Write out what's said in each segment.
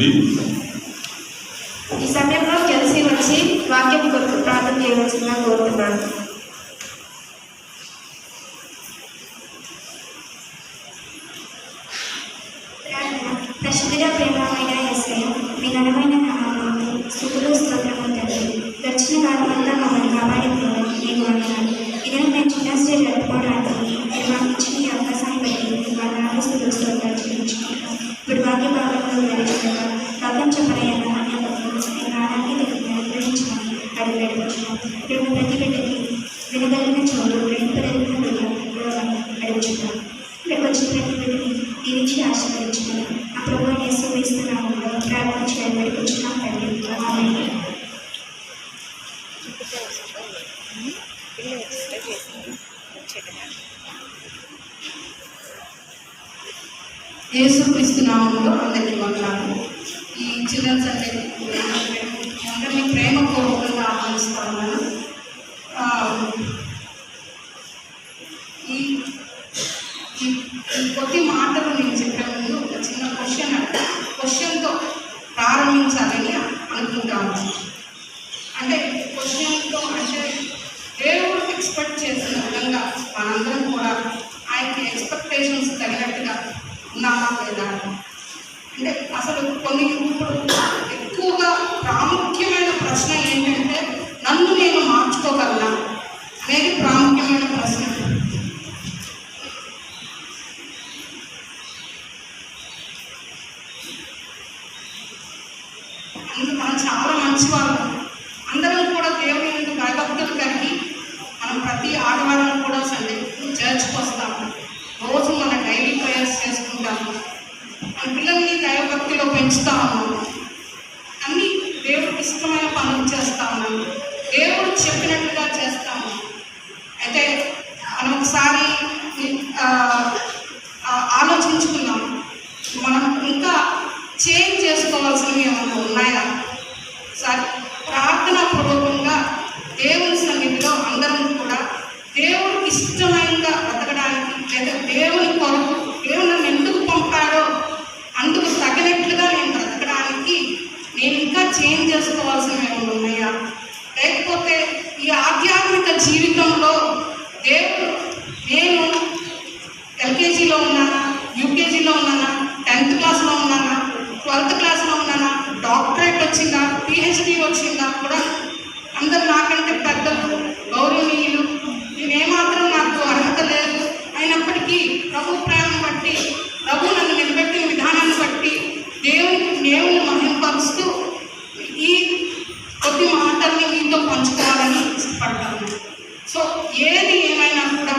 జరిగింది. ఈ సమయంలో కలిసి వచ్చి వాక్యం కొరకు ప్రార్థన చేయవలసిందిగా కోరుతున్నాను. పరిశుద్ధుడా ప్రేమమైన యేసయ్య, మీ ఘనమైన నామమునకు స్తుతులు స్తోత్రములు తండ్రి. గడిచిన కాలమంతా మమ్మల్ని కాపాడిపోవడం మీకు వందనాలు. ఇదే మేము చిల్డ్రన్స్ డే జరుపుకోవడానికి మీరు మాకు ఇచ్చిన ఈ అవకాశాన్ని బట్టి మీకు వందనాలు స్తుతులు స్తోత్రాలు చెల్లించుకుంటాం. ఇప్పుడు వాక్య భాగంలో వెళ్ళినగా వాక్యం చెప్పలేని నేను రావడానికి గ్రహించమని అడిగి అడుగుతున్నాం. ఇప్పుడు ప్రతి బిడ్డకి వినగలిగిన చోటు గ్రహింపగలిగిన విధానం అడుగుతున్నాం. ఇక్కడికి వచ్చిన ప్రతి బిడ్డని దీవించి ఆశీర్వదించుకుని ఆ ప్రభు యేసు క్రీస్తునామములో ప్రార్థన చేయబడి వచ్చినాం తండ్రి. ఆమేన్. యేసు క్రీస్తునామములో అందరికీ వందనాలు. ఈ చిల్డ్రన్స్ అంటే అందరినీ ప్రేమపూర్వకంగా ఆహ్వానిస్తా ఉన్నాను. ఈ కొద్ది మాటలు నేను చెప్పే ముందు ఒక చిన్న క్వశ్చన్తో ప్రారంభించాలని అనుకుంటాను. అంటే క్వశ్చన్తో అంటే దేవుడు ఎక్స్పెక్ట్ చేసిన విధంగా మనందరం కూడా ఆయనకి ఎక్స్పెక్టేషన్స్ తగినట్టుగా ఉన్నామా లేదా అంటే అసలు కొన్ని ఇప్పుడు ఎక్కువగా ప్రాముఖ్యమైన ప్రశ్న ఏంటంటే నన్ను నేను మార్చుకోగలనా అనేది ప్రాముఖ్యమైన ప్రశ్న. మనం చాలా మంచి వాళ్ళం, అందరం కూడా దేవుని యొక్క భయభక్తులు కలిగి మనం ప్రతి ఆదివారం కూడా సండే చర్చ్కి వస్తాము. రోజు మన డైలీ ప్రేయర్స్ చేసుకుంటాము. మన పిల్లల్ని దైవభక్తిలో పెంచుతా ఉన్నాము. అన్నీ దేవుడికి ఇష్టమైన పనులు చేస్తా ఉన్నాము. దేవుడు చెప్పినట్లుగా చేస్తాము. అయితే మనం ఒకసారి ఆలోచించుకున్నాం, మనం ఇంకా చేంజ్ చేసుకోవాల్సినవి ఏమైనా ఉన్నాయా? సరే, ప్రార్థనా పూర్వకంగా దేవుని సన్నిధిలో అందరం కూడా దేవుడికి ఇష్టమైనగా బతకడానికి లేదా దేవుని కొరకు దేవుడు నన్ను ఎందుకు పంపాడో అందుకు తగినట్లుగా నేను బ్రతకడానికి నేను ఇంకా చేంజ్ చేసుకోవాల్సినవి ఏమైనా ఉన్నాయా? లేకపోతే ఈ ఆధ్యాత్మిక జీవితంలో దేవుడు నేను ఎల్కేజీలో ఉన్నానా, యూకేజీలో ఉన్నానా, 10th క్లాస్లో ఉన్నానా, 12th క్లాస్లో ఉన్నానా, డాక్టరేట్ వచ్చిందా, పిహెచ్డి వచ్చిందా కూడా అందరు నాకంటే పెద్దలు గౌరవనీయులు, నేనేమాత్రం నాకు అర్హత లేదు. అయినప్పటికీ ప్రభు ప్రేమను బట్టి ప్రభు నన్ను నిలబెట్టిన విధానాన్ని బట్టి దేవుని మహింపరుస్తూ ఈ కొద్ది మాటల్ని మీతో పంచుకోవాలని ఇష్టపడతాను. సో ఏది ఏమైనా కూడా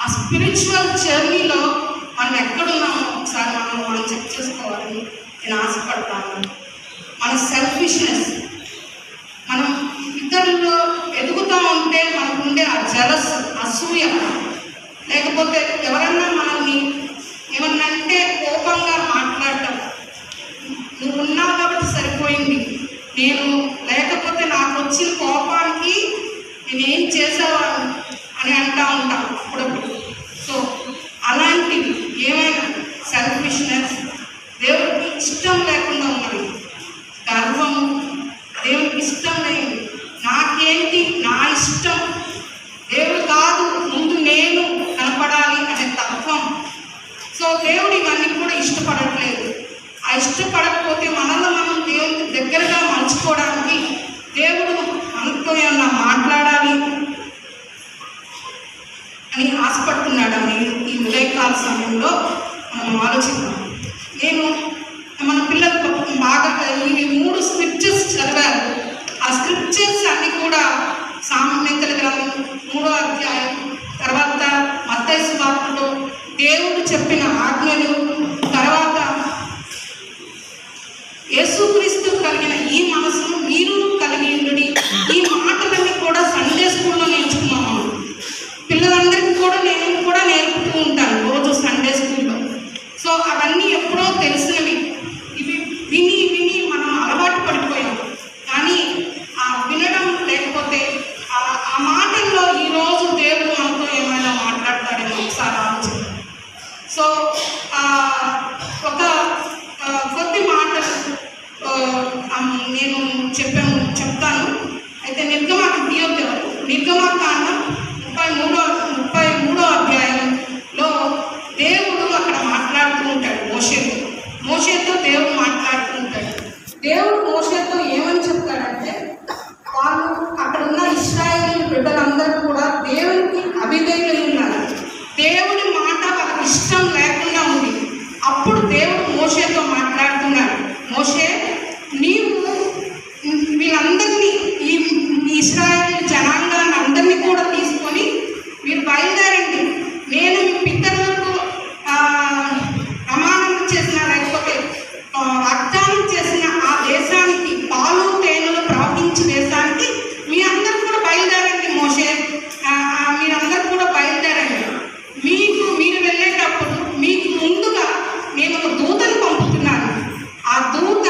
ఆ స్పిరిచువల్ జర్నీలో మనం ఎక్కడున్నామో ఒకసారి మనం చెక్ చేసుకోవాలని నేను ఆశపడతాను. మన సెల్ఫిష్నెస్, మనం ఇతరుల్లో ఎదుగుతూ ఉంటే మనకుండే ఆ జలస్, అసూయ, లేకపోతే ఎవరన్నా మనల్ని ఏమన్నా అంటే కోపంగా మాట్లాడటం, నువ్వు ఉన్నావు కాబట్టి సరిపోయింది, నేను లేకపోతే నాకు వచ్చిన కోపానికి నేనేం చేసేవాడిని అని అంటూ ఉంటాం అప్పుడప్పుడు. సో అలాంటివి ఏమైనా సెల్ఫిష్నెస్, దేవుడికి ఇష్టం లేకుండా ఉన్నవి, గర్వము, దేవుడికి ఇష్టం లేని నాకేంటి నా ఇష్టం, దేవుడు కాదు ముందు నేను కనపడాలి అనే తత్వం. సో దేవుడు ఇవన్నీ కూడా ఇష్టపడట్లేదు. ఆ ఇష్టపడకపోతే మనల్ని మనం దేవుడికి దగ్గరగా మలుచుకోవడానికి దేవుడు మనతో ఏమన్నా మాట్లాడాలి అని ఆశపడుతున్నాడని ఈ ఉదయకాల సమయంలో మనం ఆలోచిద్దాం. నేను మన పిల్లలు బాగా ఇవి 3 స్క్రిప్చర్స్ చదివారు. ఆ స్క్రిప్చర్స్ అన్నీ కూడా సామెతల గ్రంథం 3వ అధ్యాయం, తర్వాత మత్తయి సువార్తలో దేవుడు చెప్పిన ఆజ్ఞలు, తర్వాత యేసుక్రీస్తు కలిగిన ఈ మనసును మీరు కలిగి ఉండి, ఈ మాటలన్నీ కూడా సండే స్కూల్లో నేర్చుకున్నాము. పిల్లలందరికీ కూడా నేను కూడా నేర్పుతూ ఉంటాను రోజు సండే స్కూల్లో. సో అవన్నీ ఎప్పుడో తెలిసినవి, ఇవి విని విని మనం అలవాటు పడిపోయాం. కానీ ఆ వినడం లేకపోతే ఆ మాటల్లో ఈరోజు దేవుడు మనతో ఏమైనా మాట్లాడతాడేమో ఒకసారి ఆలోచించాం. సో ఒక కొద్ది మాటలు నేను చెప్తాను. అయితే నిర్గమకాండం 33వ అధ్యాయంలో దేవుడు అక్కడ మాట్లాడుతూ ఉంటాడు. మోషేతో దేవుడు మాట్లాడుతూ ఉంటాడు. దేవుడు మోషేతో ఏమని చెప్తాడంటే, వాళ్ళు అక్కడ ఉన్న ఇశ్రాయేలు బిడ్డలందరూ కూడా దేవునికి అవిధేయులై ఉన్నారు. దేవుడి మాట వాళ్ళకి ఇష్టం లేకుండా ఉంది. అప్పుడు దేవుడు మోషేతో మాట్లాడుతున్నాడు. మోషే, నీవు వీళ్ళందరినీ ఈ ఇశ్రాయేలు జనాంగాన్ని అందరినీ కూడా తీసుకొని మీరు బయలుదేరండి. నేను మీ పితరులకు ప్రమాణం చేసిన, లేకపోతే వాగ్దానం చేసిన ఆ దేశానికి, పాలు తేనెలు ప్రవహించే దేశానికి మీ అందరూ కూడా బయలుదేరండి. మోషే, మీరందరూ కూడా బయలుదేరండి. మీరు వెళ్ళేటప్పుడు మీకు ముందుగా నేను ఒక దూతను పంపుతున్నాను. ఆ దూత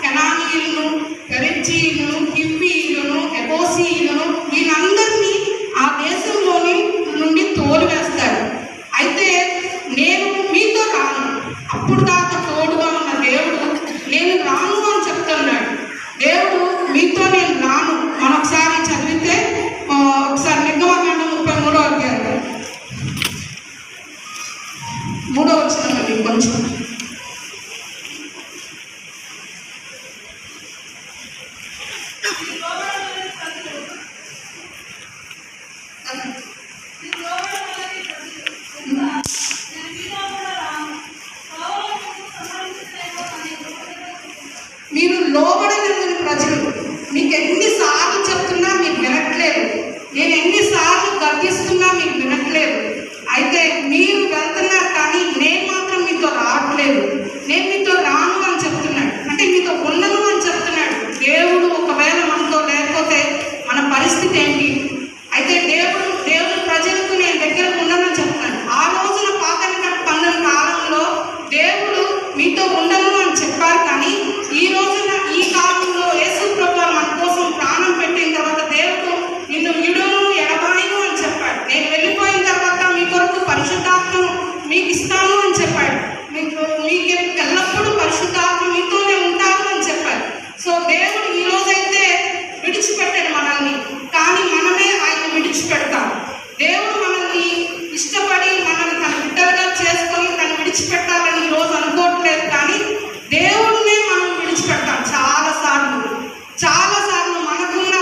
కెనానీయులను, పెరిజ్జీయులను, హివ్వీయులను, ఎబోసీయులను వీళ్ళందరినీ ఆ దేశంలోని నుండి తోలివేస్తాడు. అయితే నేను మీతో రాను. అప్పుడు దాకా తోడుగా ఉన్న దేవుడు నేను రాను అని చెప్తున్నాడు. దేవుడు మీతో నేను రాను. మనం ఒకసారి చదివితే, ఒకసారి నిర్గమకాండం 33వ అధ్యాయం 3వ వచనం అండి. కొంచెం మీరు లోబడలేని ప్రజలు, మీకు ఎన్నిసార్లు చెప్తున్నా మీరు వినట్లేదు. నేను ఎన్నిసార్లు గర్దిస్తున్నా మీకు వినట్లేదు. అయితే మీరు వెళ్తున్నారు, కానీ నేను మాత్రం మీతో రావట్లేదు. నేను మీతో రాను అని చెప్తున్నాడు. అంటే మీతో ఉండను అని చెప్తున్నాడు. దేవుడు ఒకవేళ మనతో లేకపోతే మన పరిస్థితి ఏంటి? అయితే దేవుడు ప్రజలకు నేను దగ్గరకు ఉండనని చెప్తున్నాడు. ఆ రోజున పాత నిబంధన కాలంలో దేవుడు మీతో ఉండను అని చెప్పారు. కానీ ఈ రోజున, ఈ కాలంలో యేసు ప్రభువు మన కోసం ప్రాణం పెట్టిన తర్వాత దేవుడు నిన్ను విడును ఎడబాయను అని చెప్పాడు. నేను వెళ్ళిపోయిన తర్వాత మీ కొరకు పరిశుద్ధాత్మను మీకు ఇస్తాను అని చెప్పాడు. మీకు ఎల్లప్పుడూ పరిశుద్ధాత్మ మీతోనే ఉంటాను అని చెప్పాడు. సో దేవుడు ఈ రోజైతే విడిచిపెట్టాడు మనల్ని, కానీ మనమే ఆయన విడిచిపెడతాం. దేవుడు మనల్ని ఇష్టపడి మనల్ని తన బిడ్డలుగా చేసుకొని తను విడిచిపెట్టాలని ఈరోజు అనుకోవట్లేదు. కానీ దేవుడినే మనం విడిచిపెట్టాం చాలాసార్లు మనకున్న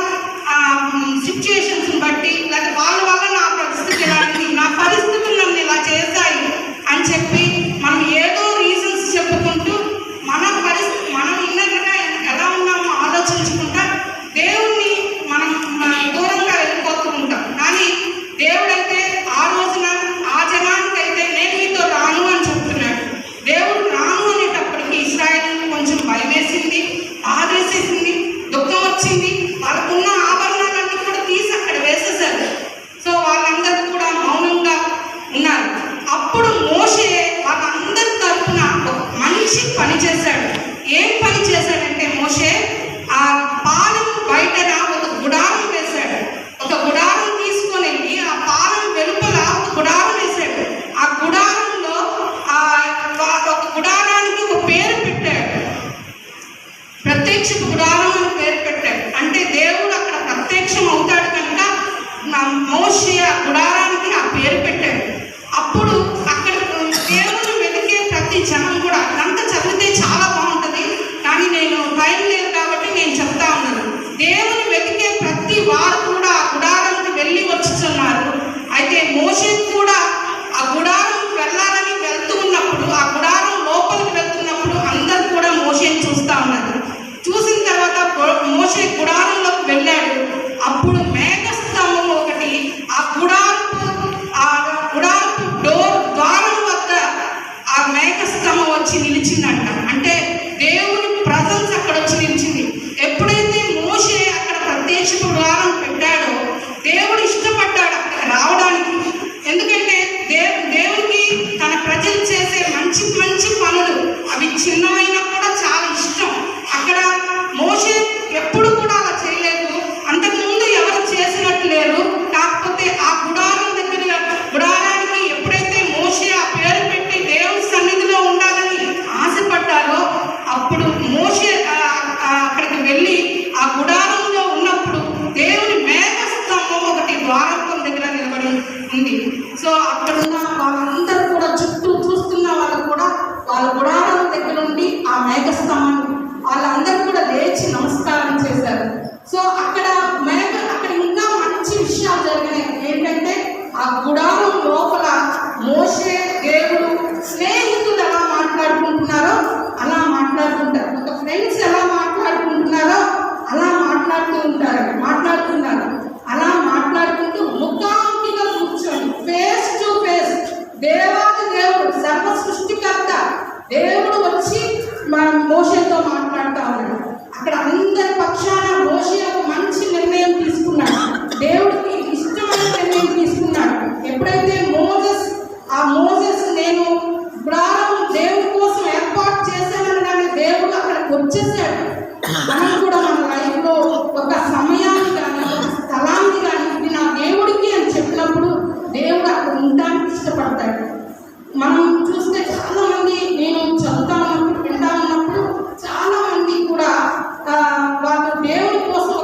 సిచ్యుయేషన్స్ బట్టి, లేదా వాళ్ళ వల్ల నా పరిస్థితి ఇలాంటి, నా పరిస్థితులు నన్ను ఇలా చేశాయి అని చెప్పి మనం ఏదో రీజన్స్ చెప్పుకుంటూ మనం ఉన్నట్టుగా ఎలా ఉన్నామో ఆలోచించుకుంటా దేవుణ్ణి మనం దూరంగా వెళ్ళిపోతూ ఉంటాం. కానీ దేవుడైతే ఆ రోజున ఆ జనానికైతే నేను మీతో రాను అని చెప్తున్నాడు. దేవుడు రాను అనేటప్పటికి ఇశ్రాయేలుకి కొంచెం భయం వేసింది, బాధేసేసింది, దుఃఖం వచ్చింది. వాళ్ళకున్న ఆభరణాలన్నీ కూడా తీసి అక్కడ వేసేసారు. సో వాళ్ళందరూ కూడా మౌనంగా ఉన్నారు. అప్పుడు మోషే వాళ్ళందరి తరఫున ఒక మంచి పని చేశాడు. ఏం పని చేశాడంటే, మోషే ఆ పాలెం బయటన ఒక గుడారం వేశాడు. ఒక గుడారం తీసుకొని వెళ్ళి ఆ పాలెం వెలుపల ఒక గుడారం వేశాడు. ఆ గుడారంలో ఒక గుడారానికి ఒక పేరు పెట్టాడు. ప్రత్యక్ష గుడారం అని పేరు పెట్టాడు. అంటే దేవుడు అక్కడ ప్రత్యక్షం అవుతాడు కనుక మోషే ఆ గుడారానికి ఆ పేరు పెట్టాడు. అప్పుడు అక్కడ దేవుడు వెతికే ప్రతి జనం కూడా, అంతా చదివితే చాలా బాగుంటుంది, కానీ నేను టైం లేదు కాబట్టి నేను చెప్తా ఉన్నాను. దేవుని వెతికే ప్రతి వారు కూడా ఆ గుడారానికి వెళ్ళి వచ్చుతున్నారు. అయితే మోషే కూడా ఆ గుడారం వెళ్ళాలని వెళ్తూ ఉన్నప్పుడు, ఆ గుడారం లోపలికి వెళ్తున్నప్పుడు అందరూ కూడా మోషేని చూస్తూ ఉన్నారు. చూసిన తర్వాత మోషే గుడారంలోకి వెళ్ళాడు. అప్పుడు మేఘస్తంభం ఒకటి ఆ గుడారపు ద్వారం వద్ద ఆ మేఘస్తంభం వచ్చి నిలిచిందంట. అంటే దేవుని ప్రజెన్స్ అక్కడ వచ్చి నిలిచింది. వచ్చేసాడు. మనం కూడా మన లైఫ్లో ఒక సమయాన్ని కానీ ఒక స్థలాన్ని కానీ ఇది నా దేవుడికి అని చెప్పినప్పుడు దేవుడు అక్కడ ఉండడానికి ఇష్టపడతాడు. మనం చూస్తే చాలామంది, నేను చదువుతా ఉన్నప్పుడు వింటా ఉన్నప్పుడు చాలామంది కూడా వాళ్ళు దేవుడి కోసం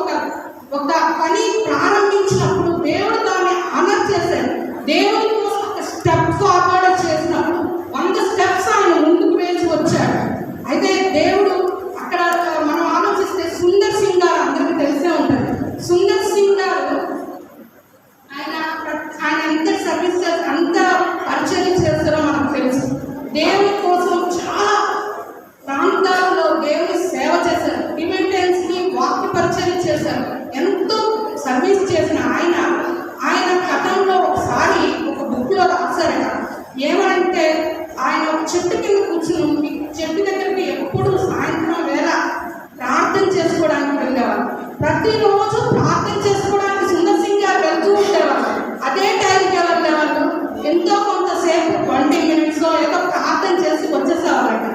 ఒక పని ప్రారంభించినప్పుడు దేవుడు దాన్ని ఆనర్ చేశాడు. దేవుడి కోసం ఒక స్టెప్ ఫార్వర్డ్ చేసినప్పుడు 100 స్టెప్స్ ఆయన ముందుకు వేసి వచ్చాడు. అయితే దేవుడు అక్కడ మనం ఆలోచిస్తే సుందర్ సింగ్ గారు అందరికీ తెలిసే ఉంటుంది. సుందర్ సింగ్ గారు ఆయన ఎంత సర్వీస్ చేస్తారు, అంత పరిచయం చేస్తారో మనకు తెలుసు. దేవుడి కోసం చాలా ప్రాంతాల్లో దేవుని సేవ చేశారు. టిబెటన్స్ని వాక్య పరిచయం చేశారు. ఎంతో సర్వీస్ చేసిన ఆయన కథంలో ఒకసారి ఒక బుక్లో రాశారట. ఏమంటే ఆయన ఒక చెట్టు కింద కూర్చుని చెట్టు దగ్గరికి ఎప్పుడు సాయంత్రం వేళ ప్రార్థన చేసుకోవడానికి వెళ్ళేవారు. ప్రతిరోజు ప్రార్థన చేసుకోవడానికి సుందర్ సింగ్ గారు వెళ్తూ ఉండేవారు. అదే టైంకి వెళ్ళేవాళ్ళు. ఎంతో కొంతసేపు 20 minutes ఏదో ప్రార్థన చేసి వచ్చేసేవారట.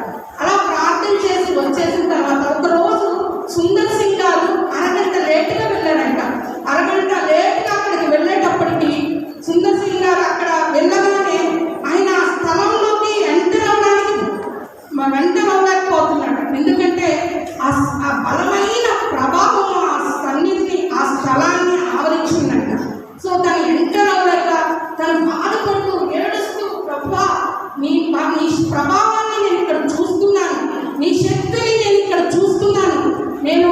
అలా ప్రార్థన చేసి వచ్చేసిన తర్వాత ఒకరోజు సుందర్ సింగ్ గారు అరగంట లేటుగా వెళ్ళారంట. అరగంట లేటుగా అక్కడికి వెళ్ళేటప్పటికి సుందర్ సింగ్ గారు అక్కడ వెళ్ళగానే ఆయన ఆ స్థలంలోకి ఎంటర్ అవ్వలేకపోతున్నాడు. ఎందుకంటే ఆ బలమైన ప్రభావం ఆ సన్నిధిని, ఆ స్థలాన్ని ఆవరించిందంట. సో తను ఎంటర్ అవ్వలేక తను బాధపడుతూ ఏడుస్తూ, ప్రభువా నీ ప్రభావాన్ని నేను ఇక్కడ చూస్తున్నాను, నీ శక్తిని నేను ఇక్కడ చూస్తున్నాను, నేను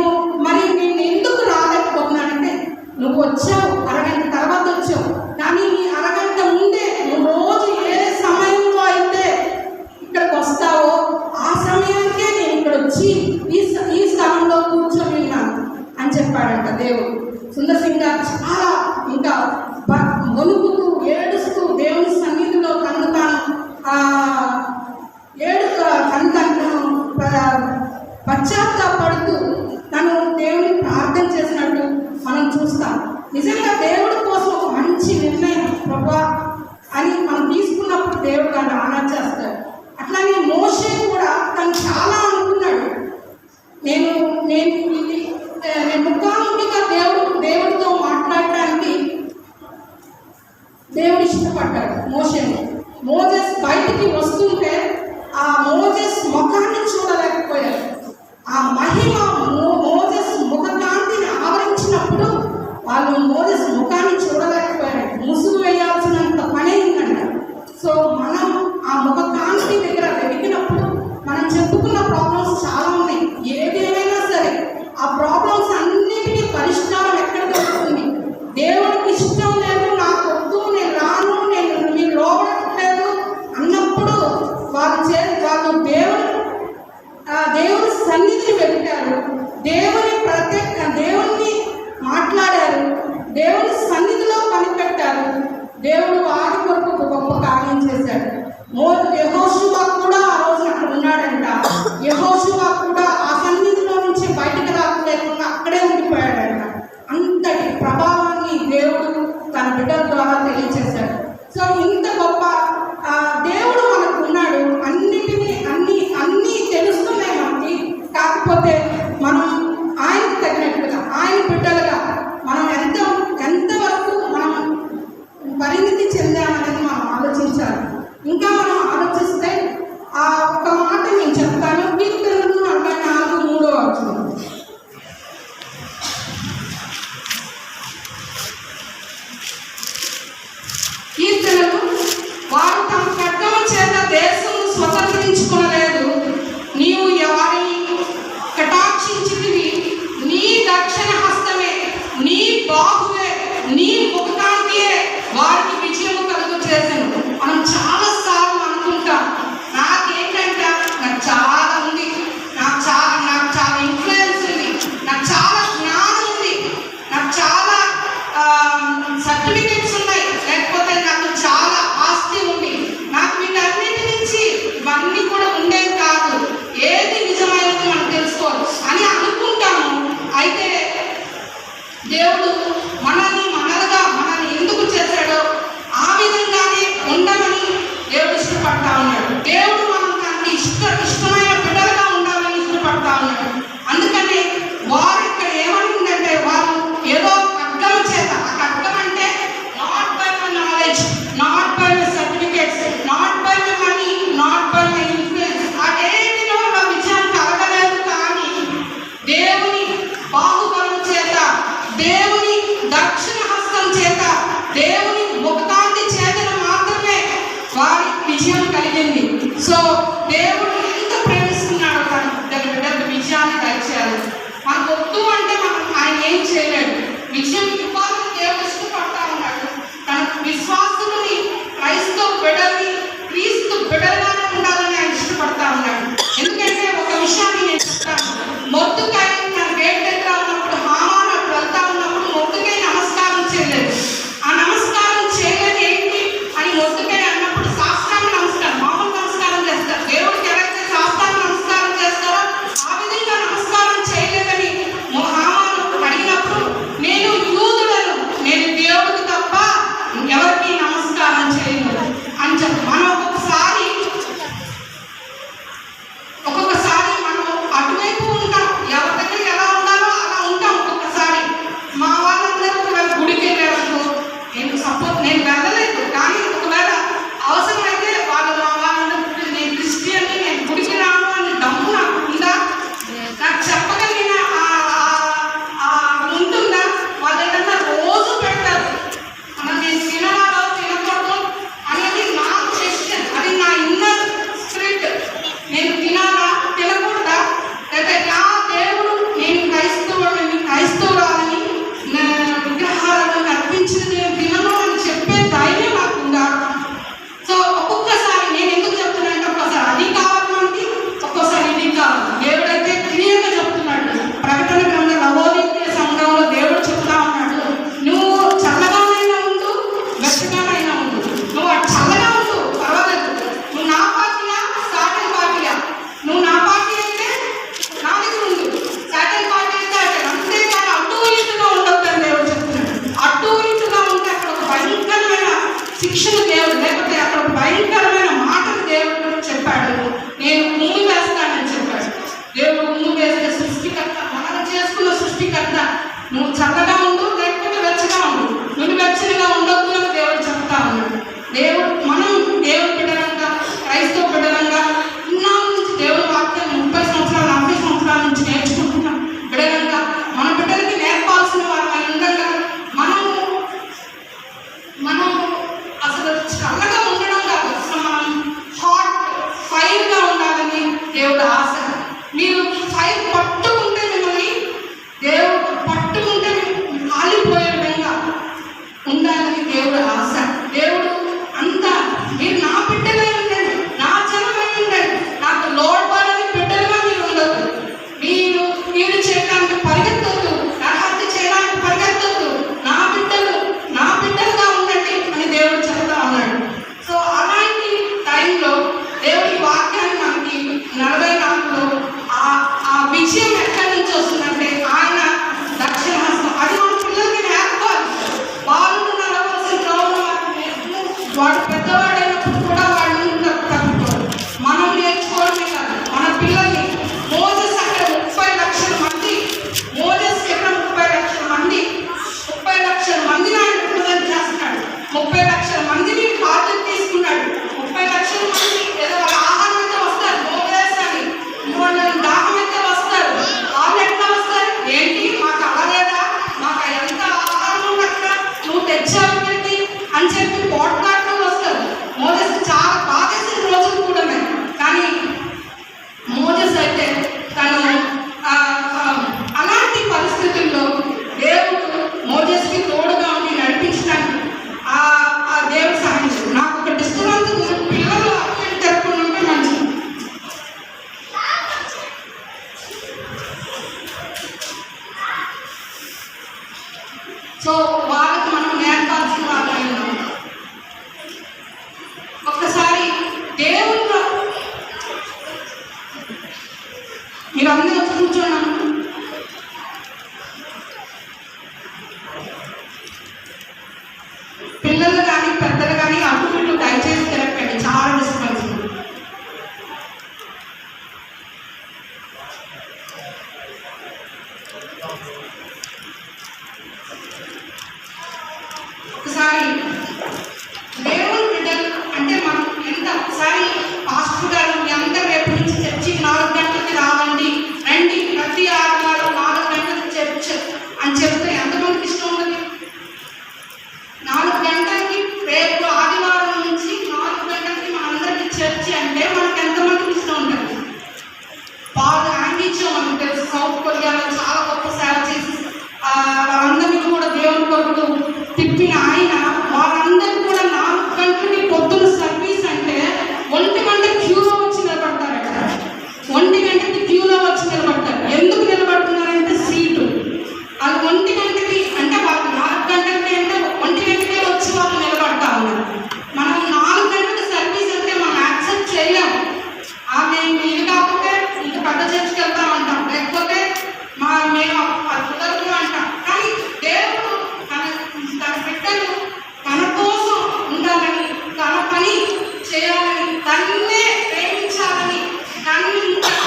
ఎందుకు రాలేకపోతున్నానంటే నువ్వు వచ్చావు, అరగంట తర్వాత వచ్చావు, కానీ నీ అరగంట ముందే నువ్వు రోజు ఏ సమయంలో అయితే ఇక్కడికి వస్తావో ఆ సమయానికే నేను ఇక్కడ వచ్చి ఈ స్థలంలో కూర్చొని ఉన్నాను అని చెప్పాడంట దేవుడు. సుందర్ సింగ్ గారు చాలా ఇంకా వణుకుతూ ఏడుస్తూ దేవుని సన్నిధిలో తను పశ్చాత్తాపడుతూ తను దేవుని ప్రార్థన చేసినట్టు మనం చూస్తాం. నిజంగా దేవుడి కోసం ఒక మంచి నిర్ణయం ప్రభా అని మనం తీసుకున్నప్పుడు దేవుడు దాన్ని ఆనర్ చేస్తాడు. అట్లానే మోషే కూడా తను చాలా అనుకున్నాడు, నేను ముఖాముఖిగా దేవుడితో మాట్లాడటానికి దేవుడు ఇష్టపడ్డాడు మోషేని. మోజెస్ బయటికి వస్తుంటే ఆ మోజెస్ ముఖాన్ని చూడలేకపోయాడు. ఆ మహిమ మోజెస్ ముఖకాంతిని ఆవరించినప్పుడు వాళ్ళు మోజెస్ ముఖాన్ని చూడలేకపోయాడు. ముసుగు వేయాల్సినంత పని అయిందంట. సో మనం ఆ ముఖకాంతి దగ్గర వెతికినప్పుడు మనం చెప్పుకున్న ప్రాబ్లమ్స్ చాలా ఉన్నాయి. ఏదేమైనా సరే ఆ ప్రాబ్లమ్స్ అన్నిటికీ పరిష్కారం ఎక్కడ దొరుకుతుంది? దేవుడికి ఇష్టం లేదు, నాకు వద్దు, నేను రాను, నేను మీరు లోపడట్లేదు అన్నప్పుడు వాళ్ళు దేవుని సన్నిధిని వెతికారు, దేవుణ్ణి మాట్లాడారు, దేవుని సన్నిధిలో కనిపెట్టారు. దేవుడు వారి కొరకు ఒక గొప్ప కార్యం చేశాడు. యెహోషువ కూడా ఆ రోజు అక్కడ ఉన్నాడంట. యెహోషువ కూడా ఆ సన్నిధిలో నుంచి బయటకు రాకుండా అక్కడే ఉండిపోయాడంట. అంతటి ప్రభావాన్ని దేవుడు తన బిడ్డల ద్వారా తెలియచేశాడు. సో ఇంత గొప్ప దేవుడు మనకు ఉన్నాడు. అన్నీ తెలుస్తున్నాయి మనకి. కాకపోతే మనం ఆయనకు తగినట్టుగా, ఆయన బిడ్డలుగా మనం ఎంతవరకు మనం పరిణితి చెందామనేది మనం ఆలోచించాలి. ఇంకా మనం ఆలోచిస్తే ఒక మాట నేను చెప్తాను. కీర్తనలు 44:3 కీర్తనలు, వారు తమ ఖడ్గమ చేత దేశం స్వతంత్రించుకోలేదు, నీవు ఎవరిని కటాక్షించితివి, నీ దక్షిణ హస్తమే, నీ బాహువే, నీ ముఖకాంతియే వారికి విజయము కలుగు చేశాను. మనం చాలాసార్లు అనుకుంటాం, నాకేంటంటే నాకు చాలా ఉంది, నాకు చాలా ఇన్ఫ్లుయెన్స్ ఉంది, నాకు చాలా జ్ఞానం ఉంది, నాకు చాలా సర్టిఫికెట్స్ ఉన్నాయి, లేకపోతే నాకు చాలా ఆస్తి ఉంది, నాకు వీటన్నిటి నుంచి ఇవన్నీ సో దేవుడు ఎంత ప్రేమిస్తున్నాడు తన బిడ్డలకు విజయాన్ని దయచేయాలి. మనకు వద్దు అంటే మనం ఆయన ఏం చేయలేడు. విజయం ఇవ్వాలని దేవుడు ఇష్టపడతా ఉన్నాడు. తన విశ్వాసులని క్రైస్తవ బిడ్డల్ని క్రీస్తు బిడ్డలుగానే ఉండాలని ఆయన ఇష్టపడతా ఉన్నాడు. ఎందుకంటే ఒక విషయాన్ని నేను చెప్తాను. మొద్దుకాయ తన గేట్ దగ్గర ఉన్నప్పుడు హామాను అప్పుడు వెళ్తా ఉన్నప్పుడు మొద్దుకాయ నమస్కారం చేయలేదు. ఆ నమస్కారం చేయలేదు ఏంటి అని మొద్దుకాయ అన్నప్పుడు శాస్త్రాన్ని నమస్కారం, మామూలు నమస్కారం చేస్తారు. దేవుడికి ఎవరైతే శాస్త్రాన్ని నమస్కారం చేస్తారో ఆ విధంగా నమస్కారం చేయలేదని హామాను అడిగినప్పుడు నేను యూదులను, నేను దేవుడికి తప్ప ఎవరికి నమస్కారం చేయలేదు అని చెప్పి మనం ఒక్కొక్కసారి మనం అటువైపు ఉంటాం. ఎవరి దగ్గర ఎలా ఉండాలో అలా ఉంటాం. ఒక్కొక్కసారి మా వాళ్ళందరూ ఒకవేళ గుడికి వెళ్ళేవాళ్ళు నేను వెళ్ళలేదు, కానీ ఒకవేళ అవసరమైతే వాళ్ళు మా వాళ్ళందరూ నేను క్రిస్టియన్, నేను గుడికి రాను అని డబ్బు నాకు ఉందా, నాకు చెప్పగలిగిన ఉంటుందా? వాళ్ళ దగ్గర రోజు పెడతారు. నేను తినవాలో తినకూడదు అనేది నా క్వశ్చన్. అది నా ఇన్నర్ స్పిరిట్. నేను తినాలా తినకూడదా, లేదా నా దేవుడు నేను క్రైస్తవురాలని విగ్రహాలను అర్పించింది నేను తినను అని చెప్పే ధైర్యం నాకుందా? సో ఒక్కొక్కసారి నేను ఎందుకు చెప్తున్నానంటే ఒక్కోసారి అది కావాలి మనకి, ఒక్కోసారి ఇది కావాలి. దేవుడైతే క్లియర్గా చెప్తున్నాడు. ప్రకటన గ్రంథం నవోదయ సంఘంలో దేవుడు చెప్తా ఉన్నాడు, నువ్వు చల్లగానైనా ఉండు, వెచ్చగానైనా ఉండు. నువ్వు చల్లగా ఉండు పర్వాలేదు, నువ్వు నా పార్టీయా సాటన్ పార్టీయా, నువ్వు నా పార్టీ అయితే నా దగ్గర ఉండు, సాటన్ పార్టీ అయితే అక్కడ. అంతేగాని అటు ఇటుగా ఉండొద్దని దేవుడు చెప్తున్నాడు. అటు ఇటుగా ఉంటే అక్కడ ఒక భయంకరమైన శిక్షను దేవుడు, లేకపోతే అక్కడ ఒక భయంకరమైన మాటలు దేవుడు చెప్పాడు. నేను ఉమ్ము వేస్తానని చెప్పాడు. దేవుడు ఉమ్ము వేస్తే సృష్టికర్త, మనం చేసుకున్న సృష్టికర్త, నువ్వు చల్లగా ఉండు లేకపోతే వెచ్చగా ఉండు, నువ్వు వెచ్చగా ఉండొద్దు అని దేవుడు చెప్తా ఉన్నాడు. దేవుడు మనం దేవుడు బిడ్డలంగా, క్రైస్తవ బిడ్డలంగా ఇన్నాళ్ళ నుంచి దేవుడు వాక్యం 30 సంవత్సరాలు 40 సంవత్సరాల నుంచి నేర్చుకుంటున్నాం. బిడ్డలంగా మన బిడ్డలకి నేర్పాల్సిన వారమై ఉండగా మనం అసలు చల్లగా ఉండడం కాదు, అసలు మనం హాట్ ఫైర్గా ఉండాలని దేవుడు ఆశ. మీరు ఫైర్ పట్టుకుంటే మిమ్మల్ని దేవుడు పట్టుకుంటే కాలిపోయే విధంగా ఉండాలని దేవుడు ఆశ. దేవుడు అంతా మీరు నా బిడ్డలై ఉండండి, నా జనమై ఉండండి, నాకు లోడ్పడని బిడ్డలుగా మీరు ఉండదు. మీరు కీడు చేయడానికి పరిగెత్తొద్దు, నరహత్య చేయడానికి పరిగెత్తొద్దు, నా బిడ్డలుగా ఉండండి అని దేవుడు చెప్తా ఉన్నాడు. సో అలాంటి టైంలో దేవుడి వాక్యాన్ని మనకి 44లో ఆ విజయం ఎక్కడి నుంచి వస్తుందంటే ఆయన దక్షిణ హస్తం. అది మన పిల్లలకి నేర్పాలి. వాళ్ళు నడవలసిన త్రోవను వాడు పెద్దవాడైనప్పుడు కూడా వాళ్ళు తప్పుకోరు. మనం నేర్చుకోవడమే కాదు, మన పిల్లల్ని మోజెస్ అక్కడ 30 లక్షల మంది, మోజెస్ ఎక్కడ 30 లక్షల మంది, 30 లక్షల మందిని ఆయన రిప్రజెంట్ చేస్తున్నాడు. 30 లక్షల మందిని బాధ్యత తీసుకున్నాడు. 30 లక్షల మంది ఏదో వాళ్ళ ఆహారం అయితే వస్తారు, మోజెస్ అని దాహం అయితే వస్తారు, కొద్దిగా చాలా గొప్ప సేవ చేసి వాళ్ళందరినీ కూడా దేవుని కొరకు తిప్పిన ఆయన వాళ్ళందరూ కూడా 4 గంటలకి పొద్దున సర్వీస్ అంటే 1 గంట క్యూలో వచ్చి నిలబడతారట. 1 గంటకి క్యూలో వచ్చి నిలబడతారు. ఎందుకు నిలబడుతున్నారంటే సీటు అది 1 గంటకి అంటే వాళ్ళు 4 గంటలకి అంటే 1 గంటకే వచ్చి వాళ్ళు నిలబడతా ఉన్నారు. మనం 4 గంటలకు సర్వీస్ అంటే మనం యాక్సెప్ట్ చేయలేము. మేము ఇది కాకపోతే ఇంత పెద్ద చర్చికి వెళ్తాం అంటాం, లేకపోతే మేము అది కుదరదు అంటాం. కానీ దేవుడు తన బిడ్డలు తన కోసం ఉండాలని, తన పని చేయాలని, తన్నే ప్రేమించాలని, తను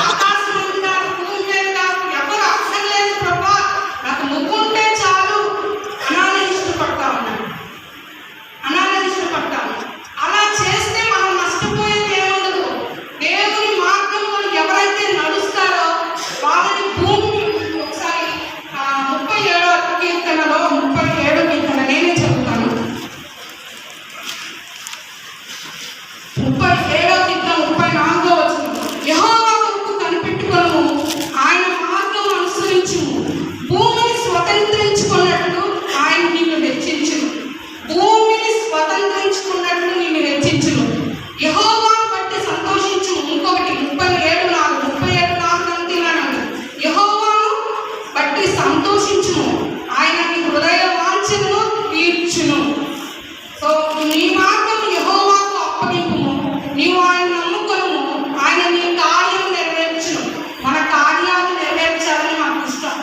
ఆకాశం ఉంటారు భూమి మీద కాదు ఎవరు అక్కర్లేదు ప్రభా నాకు ముగ్గుంటే చాలు అనాలని ఇష్టపడతా ఉన్నాను, అనాలని ఇష్టపడతా ఉన్నాను. అలా చేస్తే మనం నష్టపోయేది ఏముండదు. దేవుని మార్గంలో ఎవరైతే నడుస్తారో వాళ్ళని భూమి ఒకసారి 37వ కీర్తనలో 37వ కీర్తన నేనే చెబుతాను. 37వ కీర్తన 34వ వచనం. యెహోవా కొరకు కనిపెట్టుకొనుము, ఆయన మార్గం అనుసరించుము, భూమిని స్వతంత్రించుకున్నట్లు ఆయన నిన్ను హెచ్చించును, భూమిని స్వతంత్రించుకున్నట్లు నిన్ను హెచ్చించును. యెహోవాను బట్టి సంతోషించుము. ఇంకొకటి 37:4 అంతేనానండి. యెహోవాను బట్టి సంతోషించుము, ఆయన నీ హృదయ వాంఛను తీర్చును. సో నీ మార్గం యెహోవాకు అప్పగింపుము, నీవు ఆయన నమ్ముకొనుము, ఆయన నీ కార్యం నెరవేర్చును. మన కార్యాలు నెరవేర్చాలని మాకు ఇష్టం.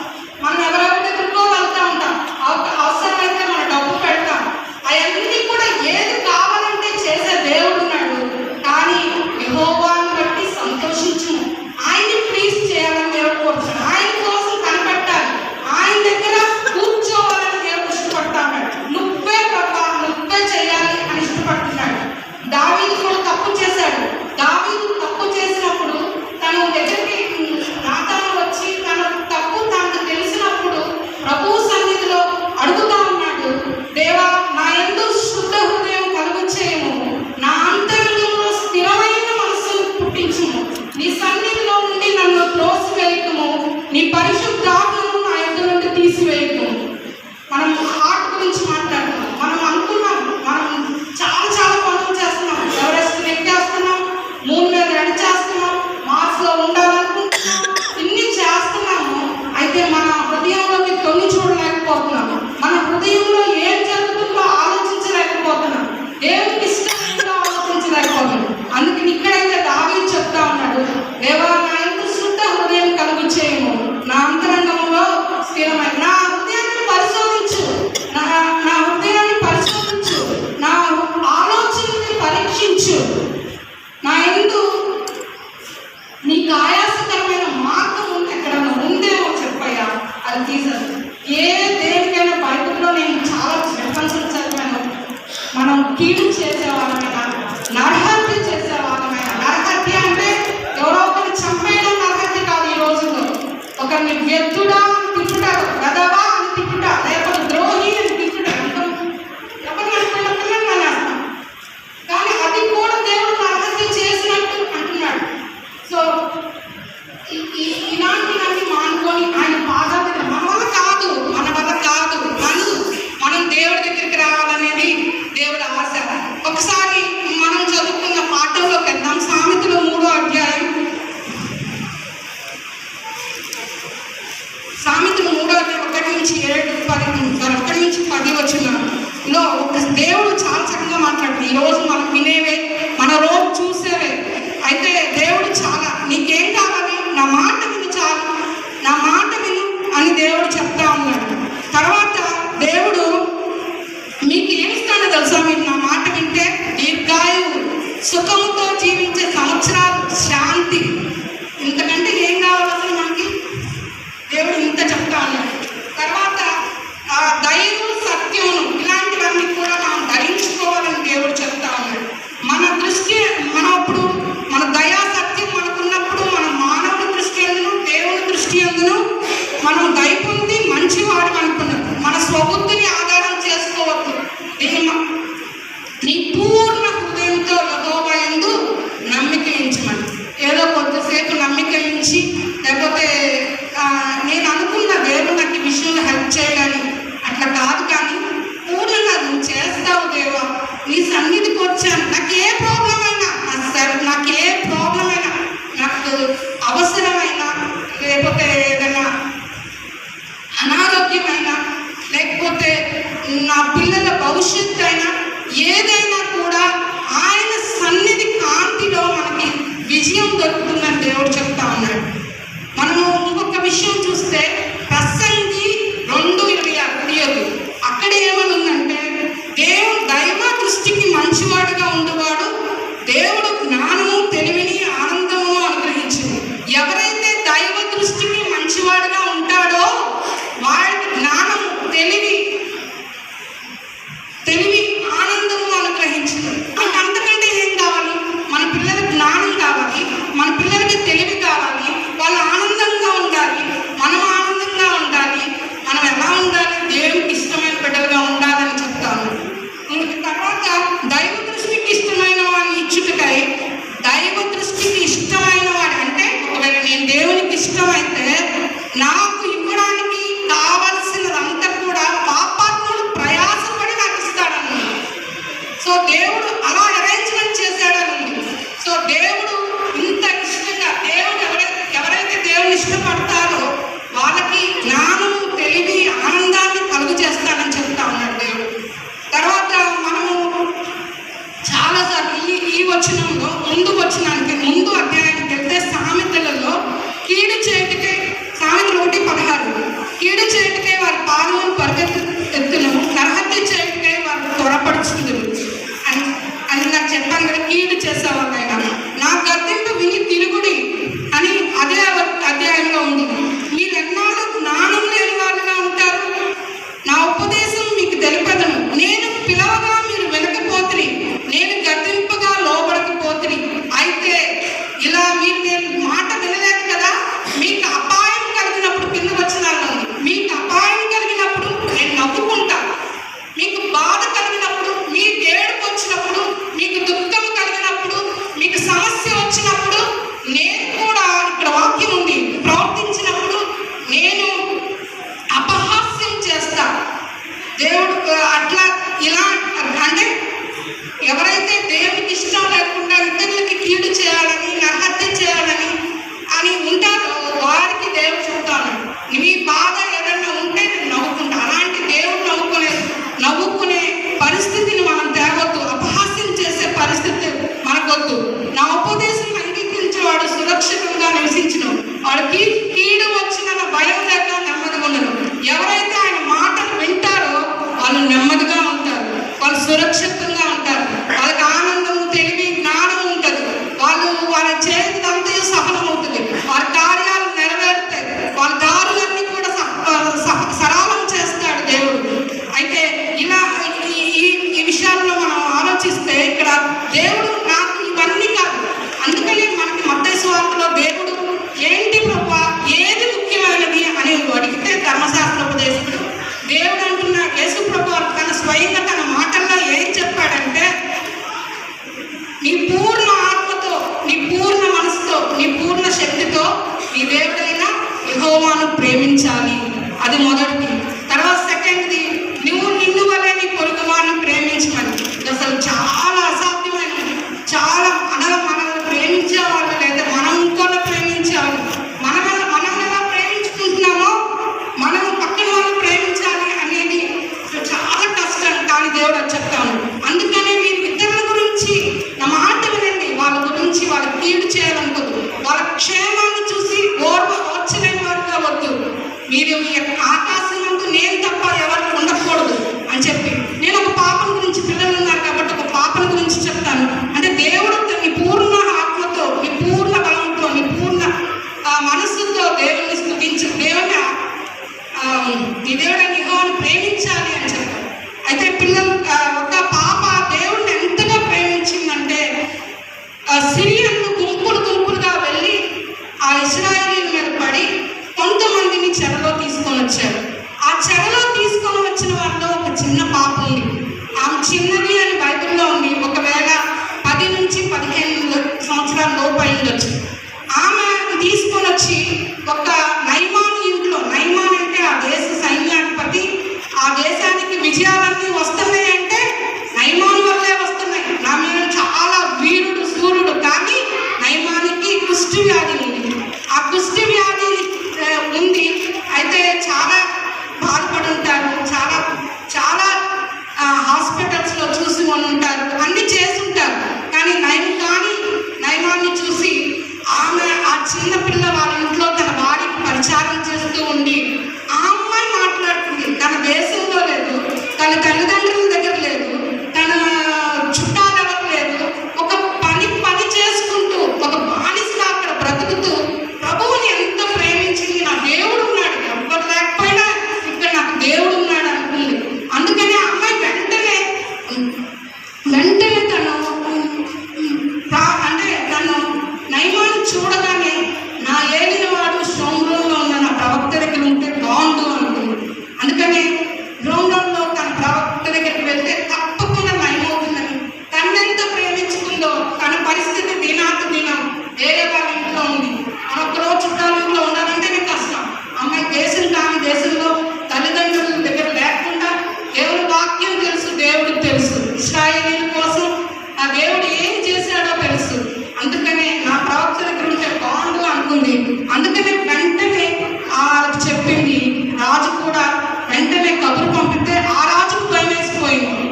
మనం ఎవరెవరి దగ్గరకో వెళ్తూ ఉంటాం, అవసరమైతే మన డబ్బు పెడతాం. అవన్నీ కూడా ఏది కావాలంటే చేసే దేవుడు ఉన్నాడు. కానీ యెహోవాను బట్టి సంతోషించుము, ఆయన్ని ప్లీజ్ చేయాలని దేవుడు కోరుతున్నాడు. ఆయన కోసం కనిపెట్టాలి, ఆయన దగ్గర కూర్చోవాలని దేవుడు ఇష్టపడతాడు. నువ్వే ప్రభా నువ్వే చేయాలి అని ఇష్టపడుతున్నాడు. దావీదు కూడా తప్పు చేశాడు. దావీదు తప్పు చేసినప్పుడు తను దగ్గరికి నాతాను వచ్చి తన తప్పు తనకు తెలిసినప్పుడు ప్రభు సన్నిధిలో అడుగుతా ఉన్నాడు, దేవా నా యందు శుద్ధ హృదయం కలుగు చేయము, నా అంతరంగంలో స్థిరమైన మనస్సును పుట్టించుము, నీ సన్నిధిలో నుండి నన్ను త్రోసివేయకుము, నీ పరిశుద్ధాత్మను నా యొద్ద నుండి తీసివేయకుము. మనం హార్ట్ గురించి మాట్లాడుతున్నాం. మనం అనుకున్నాం మనం చాలా పనులు చేస్తున్నాం, ఎవరెస్ట్ ఎక్కేస్తున్నాం, మూన్ మీద నడిచేస్తున్నాం, మార్స్లో ఉండాలనుకుంటున్నాం, ఇన్ని చేస్తున్నాము. అయితే మన హృదయంలోకి తొంగి చూడలేకపోతున్నాము. మన హృదయంలో ఏం జరుగుతుందో ఆలోచించలేకపోతున్నాం. దేవునికి ఇష్టంగా ఆలోచించలేకపోతున్నాం. అందుకని ఇక్కడైతే దావీదు చెప్తా ఉన్నాడు, దేవా నా యందు శుద్ధ హృదయం కలుగు చేయము, నా అంతరంగంలో స్థిరమైన నా హృదయాన్ని పరిశోధించు, నా హృదయాన్ని పరిశోధించు, నా ఆలోచనని పరీక్షించు, నా యందు నీకు ఆయాసకరమైన మార్గం ఎక్కడైనా ఉందేమో చెప్పయ్యా అది తీసేది. దేనికైనా బైబిల్లో నేను చాలా రెఫరెన్స్లు చదివాను. మనం కీడు చేసేవాళ్ళమైనా, నరహత్య చేసేవాళ్ళమైనా, నరహత్య అంటే ఎవరో ఒకరిని చంపేయడం నరహత్య కాదు. ఈ రోజుల్లో ఒకరిని వ్యర్థుడా అని తిప్పుతారు, గదవా అని తిప్పుతా, లేకపోతే ద్రోహి అని తిప్పుతా, ఎవరిని అనుకున్న పిల్లలు అనేస్తాం. కానీ అది కూడా దేవుడు నరహత్య చేసినట్టు అంటున్నాడు. సో ఇలాంటివన్నీ మానుకొని ఆయన పాదాల దగ్గర మన వల్ల కాదు మనం దేవుడి దగ్గరికి రావాలనేది దేవుడి ఆశ. ఒకసారి మనం చదువుకున్న పాఠంలోకి వెళ్దాం. సామెతలు 3వ అధ్యాయం, సామెతలు 3వ అధ్యాయం 1 నుంచి 10 వచ్చినలో దేవుడు చాలా చక్కగా మాట్లాడుతుంది. ఈరోజు మనం వినేవే, మన రోజు చూసేవే. అయితే దేవుడు చాలా నీకేం కావాలి, నా మాట విను చాలు, నా మాట విను అని దేవుడు చెప్తా ఉన్నాడు. తర్వాత దేవుడు మీకు ఏమిస్తాడో తెలుసా, మీరు నా మాట వింటే దీర్ఘాయువు, సుఖముతో జీవించే సంవత్సరాలు, శాంతి. ఇంతకంటే ఏం కావాలి అసలు మనకి? దేవుడు ఇంత చెప్తా ఉన్నాడు. తర్వాత దైవం సత్యమును ఇలాంటివన్నీ కూడా మనం ధరించుకోవాలని దేవుడు చెప్తా ఉన్నాడు. మన దృష్టి మనప్పుడు మన దయా సత్యం మనకున్నప్పుడు మన మానవుని దృష్టి ఎందును దేవుని దృష్టి ఎందును మనం దయ పొంది మంచివాడు అనుకున్నాం. మన స్వబుద్ధిని ఆధారం చేసుకోవద్దు. నీ పూర్ణ హృదయంతో యెహోవా యందు విజయం దొరుకుతుందని దేవుడు చెప్తా ఉన్నాడు. మనము ఇంకొక విషయం చూస్తే ప్రసంగి 2:26 అక్కడ ఏమని ఉందంటే, దైవ దృష్టికి మంచివాడుగా ఉండేవాడు దేవుడు జ్ఞానము, తెలివిని, ఆనందమును అనుగ్రహించింది. ఎవరైతే దైవ దృష్టికి మంచివాడుగా ఉంటాడో వాడికి జ్ఞానము, తెలివి, ఆనందము అనుగ్రహించింది. అంతకంటే ఏం కావాలి? మన పిల్లలకు జ్ఞానం కావాలి, మన పిల్లలకి తెలివి కావాలి, వాళ్ళు ఆనందంగా ఉండాలి, మనం ఆనందంగా ఉండాలి. మనం ఎలా ఉండాలి? దేవునికి ఇష్టమైన బిడ్డలుగా ఉండాలని చెప్తాను. తర్వాత దైవ దృష్టికి ఇష్టమైన వాడిని ఇచ్చుటకై, దైవ దృష్టికి ఇష్టమైన వాడు అంటే ఒకవేళ నేను దేవునికి ఇష్టమైతే నాకు ఇవ్వడానికి కావలసినదంతా కూడా పాపాత్ముడు ప్రయాసపడి నాకు ఇస్తాడని. సో దేవుడు అలా అరేంజ్మెంట్ చేశాడని. సో దేవుడు ఇంత ఇష్టంగా, దేవుడు ఎవరైతే దేవుని ఇష్టపడతారో వాళ్ళకి జ్ఞానము, తెలివి, ఆనందాన్ని కలుగు చేస్తాడని చెప్తా ఉన్నాడు దేవుడు. తర్వాత మనము చాలాసార్లు ఈ వచనంలో ముందు అధ్యాయానికి వెళ్తే సామెతలలో కీడు చేతికే, సామెతలు 1:16 కీడు చేతికే వారి పాదములు పరిగెత్తును, నరహత్య చేతికే వారు త్వరపడుచుందురు అని నాకు చెప్పాను కదా. కీడు చేసేవాళ్ళైనా నా గద్దింపు విని తిరుగుడి అని అదే అధ్యాయంలో ఉంది. మీరు ఎన్నాళ్ళు జ్ఞానం లేని వాళ్ళుగా ఉంటారు. నా ఉపదేశం మీకు తెలిపదను. నేను పిలవగా మీరు వెనకపోతుని, నేను గద్దింపగా లోబడకపోతుని. అయితే ఇలా మీరు నేను మాట వినలేదు కదా. మీకు అపాయం కలిగినప్పుడు, కింద వచ్చినాను, మీకు అపాయం కలిగినప్పుడు నేను నవ్వుకుంటా. మీకు బాధ కలిగినప్పుడు, మీకు ఏడుపు వచ్చినప్పుడు, మీకు దుఃఖం కలిగినప్పుడు, మీకు సమస్య వచ్చినప్పుడు నేను కూడా, ఇక్కడ వాక్యం ఉంది, ప్రవర్తించినప్పుడు నేను అపహాస్యం చేస్తా. దేవుడు అట్లా ఇలా అంటే ఎవరైతే దేవునికి ఇష్టం లేకుండా ఇతరులకి కీడు చేయాలని, నరహత్య చేయాలని అని ఉంటారో వారికి దేవుడు చెప్తాను, మీ బాధ ఏదన్నా ఉంటే నేను నవ్వుకుంటా. అలాంటి దేవుడు నవ్వుకునే పరిస్థితిని మనం తేవద్దు. అపహాస్యం చేసే పరిస్థితి మనకొద్దు. నా ఉపదేశం అంగీకరించేవాడు సురక్షితంగా నివసించిన వాడికి కీడు వచ్చిన భయం లేక నెమ్మదిగా ఉండరు. ఎవరైతే ఆయన మాటలు వింటారో వాళ్ళు నెమ్మదిగా ఉంటారు, వాళ్ళు సురక్షితంగా ఉంటారు, వాళ్ళకి ఆనందం, తెలివి, జ్ఞానం ఉంటుంది. వాళ్ళ చేతిదంతా సఫలమవుతుంది, వాళ్ళ కార్యాలు నెరవేరుతాయి, వాళ్ళ దారులన్నీ కూడా సరళం చేస్తాడు దేవుడు. అయితే ఇలా ఈ విషయాల్లో మనం ఆలోచిస్తే ఇక్కడ దేవుడు నాకు ఇవన్నీ కాదు. అందుకని మనకి మత్తయి సువార్తలో దేవుడు ఏంటి ప్రభువా, ఏది ముఖ్యమైనది అని అడిగితే ధర్మశాస్త్రోపదేశకుడు దేవుడు అంటున్నాడు, యేసు ప్రభువు తన స్వయంగా తన మాటల్లో ఏం చెప్పాడంటే, నీ పూర్ణ ఆత్మతో, నీ పూర్ణ మనసుతో, నీ పూర్ణ శక్తితో నీ దేవుడైన యెహోవాను ప్రేమించాలి. అది మొదటిది. తర్వాత సెకండ్ది, నువ్వు నిన్ను వలె నీ పొరుగువాడిని ప్రేమించమని. అసలు చాలా అసాధ్యమైనది. చాలా మనల్ని ప్రేమించే వాళ్ళు లేదా మనం ఇంకోళ్ళని ప్రేమించాలి. మనం ఎలా ప్రేమించుకుంటున్నామో మనం పక్కన వాళ్ళు ప్రేమించాలి అనేది చాలా కష్టం. కానీ దేవుడు అది చెప్తాను. అందుకనే మీరు ఇతరుల గురించి నా మాట వినండి. వాళ్ళ గురించి వాళ్ళ కీడు చేయాలనుకోదు. వాళ్ళ క్షేమాన్ని చూసి ఓర్చలేని వారుగా వద్దు. మీరు మీ ఆకాశం అంటూ నేను తప్ప ఎవరికి ఉండకూడదు అని చెప్పి, నేను ఒక పాపం గురించి, పిల్లలు ఉన్నారు కాబట్టి ఒక పాపం గురించి చెప్తాను. అంటే దేవుడు నీ పూర్ణ ఆత్మతో, నీ పూర్ణ బలంతో, నీ పూర్ణ మనస్సుతో దేవుని స్తుతించు, నీ దేవుడిని యెహోవాను ప్రేమించాలి అని చెప్పారు. అయితే పిల్లలు, ఒక పాప దేవుడిని ఎంతగా ప్రేమించిందంటే సిరియన్లు గుంపులుగా వెళ్ళి ఆ ఇశ్రాయేలీయుల మీద పడి కొంతమందిని చెరలో తీసుకొని వచ్చారు. ఆ చెరలో తీసుకొని వచ్చిన వారిలో ఒక చిన్న పాప ఉంది. ఆమె చిన్నది అని బైబిల్లో ఉంది. ఒకవేళ 10 నుంచి 15 సంవత్సరాల లోపు అయిండొచ్చు. ఆమె తీసుకొని వచ్చి ఒక నైమాన్ ఇంట్లో, నైమాన్ అంటే ఆ దేశ సైన్యాధిపతి, ఆ దేశానికి విజయాలన్నీ వస్తున్నాయి అంటే నైమాన్ వల్లే వస్తున్నాయి. నా మీద చాలా వీరుడు, సూర్యుడు, కానీ నైమానికి కుష్టి వ్యాధి ఉంది. ఆ కుష్టి వ్యాధి ఉంది. అయితే చాలా బాధపడి ఉంటారు, చాలా హాస్పిటల్స్లో చూసి ఉంటారు, అన్ని చేసి ఉంటారు. కానీ నైమాన్ని చూసి చూడగానే నా ఏలిన వాడు షోమ్రోన్లో ఉన్న నా ప్రవక్త దగ్గర ఉంటే బాగుండు అనుకుంది. అందుకని రోమ్రోన్లో తన ప్రవక్త దగ్గరికి వెళ్తే తప్పకుండా నయమవుతుందని, తన్నెంత ప్రేమించుకుందో తన పరిస్థితి దినాకు దినం వేరే వాళ్ళ ఇంట్లో ఉంది. ఒక్కరోజు చుట్టాల ఇంట్లో ఉండాలంటేనే కష్టం. అమ్మాయి దేశం కాని దేశంలో తల్లిదండ్రుల దగ్గర లేకుండా దేవుడి వాక్యం తెలుసు, దేవుడికి తెలుసు, ఇశ్రాయేలీల కోసం ఆ దేవుడు ఏం చేశాడో తెలుసు. అందుకనే నా ప్రవక్త దగ్గర ఉంటే బాగుండు అనుకుంది. అందుకనే వెంటనే ఆ చెప్పింది. రాజు కూడా వెంటనే కబురు పంపితే ఆ రాజుకు భయం వేసిపోయింది.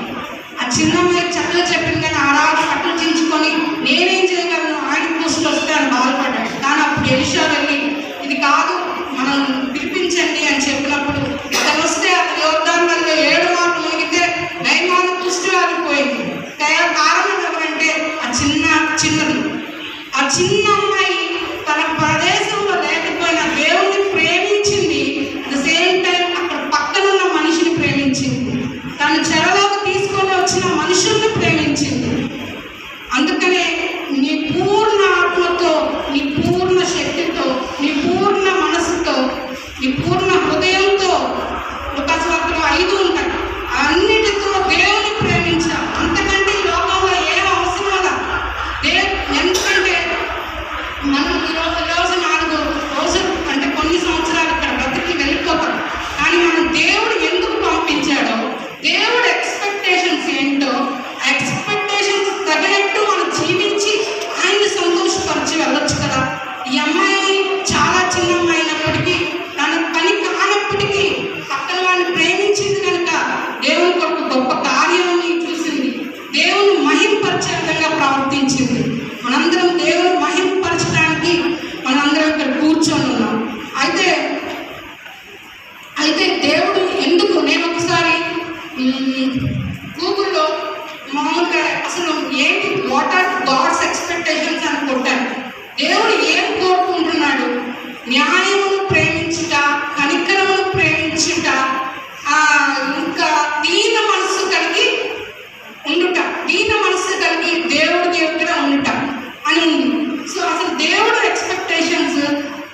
ఆ చిన్న అమ్మాయి చక్కగా చెప్పింది, కానీ ఆ రాజు అట్లు చించుకొని నేనేం చేయగలను, ఆయన దృష్టి వస్తే అని బాధపడ్డాడు. కానీ అప్పుడు ఎలీషా వెళ్ళి ఇది కాదు, మనం పిలిపించండి అని చెప్పినప్పుడు అతను వస్తే అతను యోర్దాను నదిలో 7 మార్లు మునిగితే నయమాను దృష్టి ఆగిపోయింది. కారణం ఎవరంటే చిన్నది ఆ చిన్న అమ్మాయి తన ప్రదేశంలో లేకపోయినా దేవుణ్ణి ప్రేమించింది. అట్ ద సేమ్ టైం అక్కడ పక్కనున్న మనిషిని ప్రేమించింది. తను చెరలోకి తీసుకొని వచ్చిన మనుషుల్ని ప్రేమించింది. అందుకనే నీ పూర్ణ ఆత్మతో, నీ పూర్ణ శక్తితో, నీ పూర్ణ మనసుతో, నీ పూర్ణ హృదయంతో, లోకాసువార్తలో 5 ఉంటాయి, అన్నిటితో దేవుని ప్రేమించాలి. అంతకంటే ఈ లోకంలో ఏం అవసరం కదా. ఎందుకంటే మనం ఈరోజు 4 రోజులు అంటే కొన్ని సంవత్సరాలు ఇక్కడ బ్రతికి వెళ్ళిపోతాం. కానీ మనం దేవుడు ఎందుకు పంపించాడో, దేవుడు ఎక్స్పెక్టేషన్స్ ఏంటో, ఎక్స్పెక్టేషన్స్ తగినట్టు మనం జీవించి ఆయన్ని సంతోషపరిచి వెళ్ళొచ్చు కదా. ఈ అమ్మాయి చాలా చిన్న అమ్మాయి అయినప్పటికీ, తన పని కానప్పటికీ పక్కన వాడిని ప్రేమించింది కనుక దేవుని కొరకు గొప్ప కార్యాన్ని చూసింది. దేవుని మహింపరిచే విధంగా ప్రవర్తించింది. మనందరం దేవుని మహింపరచడానికి మనందరం ఇక్కడ కూర్చొని ఉన్నాం. అయితే దేవుడు ఎందుకు, నేను ఒకసారి గూగుల్లో మామూలుగా అసలు ఏంటి వాట్ ఆర్ గాడ్స్ ఎక్స్పెక్టేషన్స్ అని కొట్టాను. దేవుడు ఏం కోరుకుంటున్నాడు? న్యాయమును ప్రేమించుట, కనికరమును ప్రేమించుట, ఇంకా దీన మనస్సు కలిగి ఉండుట, దీన మనస్సు కలిగి దేవుడి దగ్గర ఉండుట అని ఉంది. సో అసలు దేవుడు ఎక్స్పెక్టేషన్స్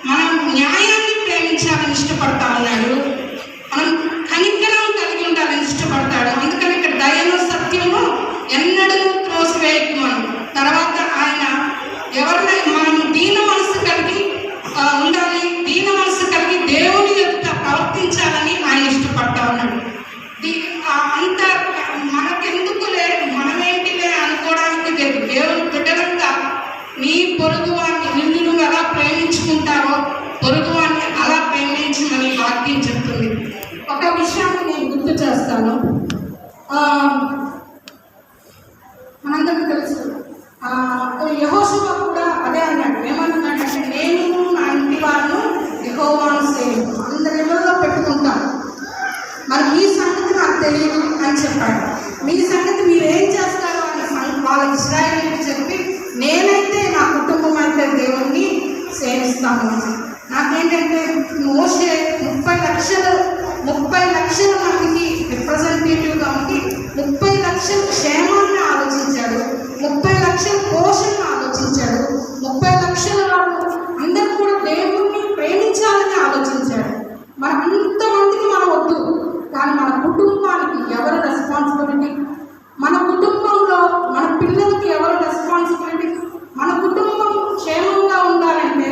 మనం న్యాయాన్ని ప్రేమించాలని ఇష్టపడతా ఉన్నాడు, మనం కనికరం కలిగి ఉండాలని ఇష్టపడతాడు. అందుకని ఇక్కడ దయను సత్యము ఎన్నడూ త్రోసివేయకు మనం. తర్వాత ఆయన ఎవరినై మనం దీన మనస్సు కలిగి ఉండాలి, దీన మనస్సు కలిగి దేవుని యొక్క ప్రవర్తించాలని ఆయన ఇష్టపడతా ఉన్నాడు. అంత మనకెందుకులే, మనమేంటిలే అనుకోవడానికి లేదు. దేవుని బిడ్డలంతా నీ పొరుగువాన్ని, నిన్ను నువ్వు ఎలా ప్రేమించుకుంటావో పొరుగువాన్ని అలా ప్రేమించమని వాక్యం చెప్తుంది. ఒక విషయాన్ని నేను గుర్తు చేస్తాను. మనందరికీ తెలుసు, యెహోషువ కూడా అదే అన్నాడు. ఏమన్నాడంటే, నేను నా ఇంటి వారిని యెహోవాను సేవకులు అందరి ఇళ్ళలో పెట్టుకుంటాను, మరి మీ సంగతి నాకు తెలియదు అని చెప్పాడు. మీ సంగతి మీరేం చేస్తారో అని వాళ్ళకి ఇశ్రాయేలీయులకు చెప్పి, నేనైతే నా కుటుంబం అయితే దేవుణ్ణి సేవిస్తాను. నాకేంటంటే మోషే 30 లక్షల మందికి రిప్రజెంటేటివ్గా ఉండి 30 లక్షల క్షేమాన్ని ఆలోచించాడు, 30 లక్షల పోషణను ఆలోచించాడు, 30 లక్షల వాళ్ళు అందరూ కూడా దేవుణ్ణి ప్రేమించాలని ఆలోచించాడు. మన అంతమందికి మనం వద్దు, కానీ మన కుటుంబానికి ఎవరు రెస్పాన్సిబిలిటీ, మన కుటుంబంలో మన పిల్లలకి ఎవరు రెస్పాన్సిబిలిటీ, మన కుటుంబం క్షేమంగా ఉండాలంటే,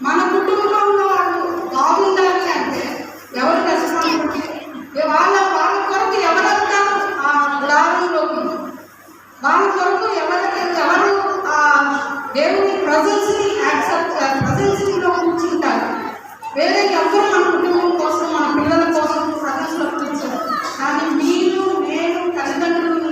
మన కుటుంబంలో వాళ్ళు బాగుండాలి అంటే ఎవరు రెస్పాన్సిబిలిటీ, వాళ్ళ కొరకు ఎవరంతా ఆ గుడారంలోకి, వాళ్ళ కొరకు ఎవరు దేవుని ప్రజెన్స్లో కూర్చుంటారు. వేరే ఎవరు మన కుటుంబం కోసం, మన పిల్లల కోసం ప్రజెన్స్లో కూర్చోరు. కానీ మీరు, నేను, తల్లిదండ్రులు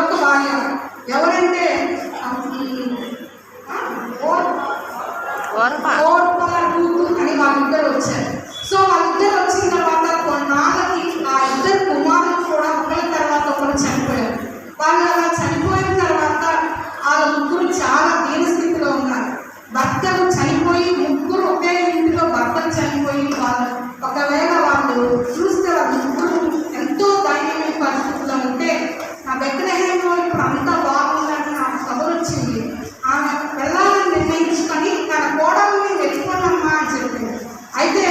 మరొక భార్య ఎవరంటే రూతు అని వాళ్ళిద్దరు వచ్చారు. సో వాళ్ళిద్దరు వచ్చిన తర్వాత కొన్నాళ్ళకి ఆ ఇద్దరు కుమారులు కూడా ఒకరి తర్వాత ఒకరు చనిపోయారు. వాళ్ళు అలా చనిపోయిన తర్వాత ఆ ముగ్గురు చాలా దీనస్థితిలో ఉన్నారు. భర్తలు చనిపోయి ముగ్గురు ఒకే ఇంటిలో భర్తలు చనిపోయి వాళ్ళు ఒకవేళ వాళ్ళు చూస్తే వాళ్ళ ముగ్గురు ఎంతో దైన్యమైన పరిస్థితిలో ఉంటే నా బెత్లెహేములో ఇప్పుడు అంతా బాగుందని నాకు కబురు వచ్చింది. ఆమె వెళ్ళాలని నిర్ణయించుకొని తన కోడల్ని వెళ్ళిపోనమ్మా అని చెప్పింది. అయితే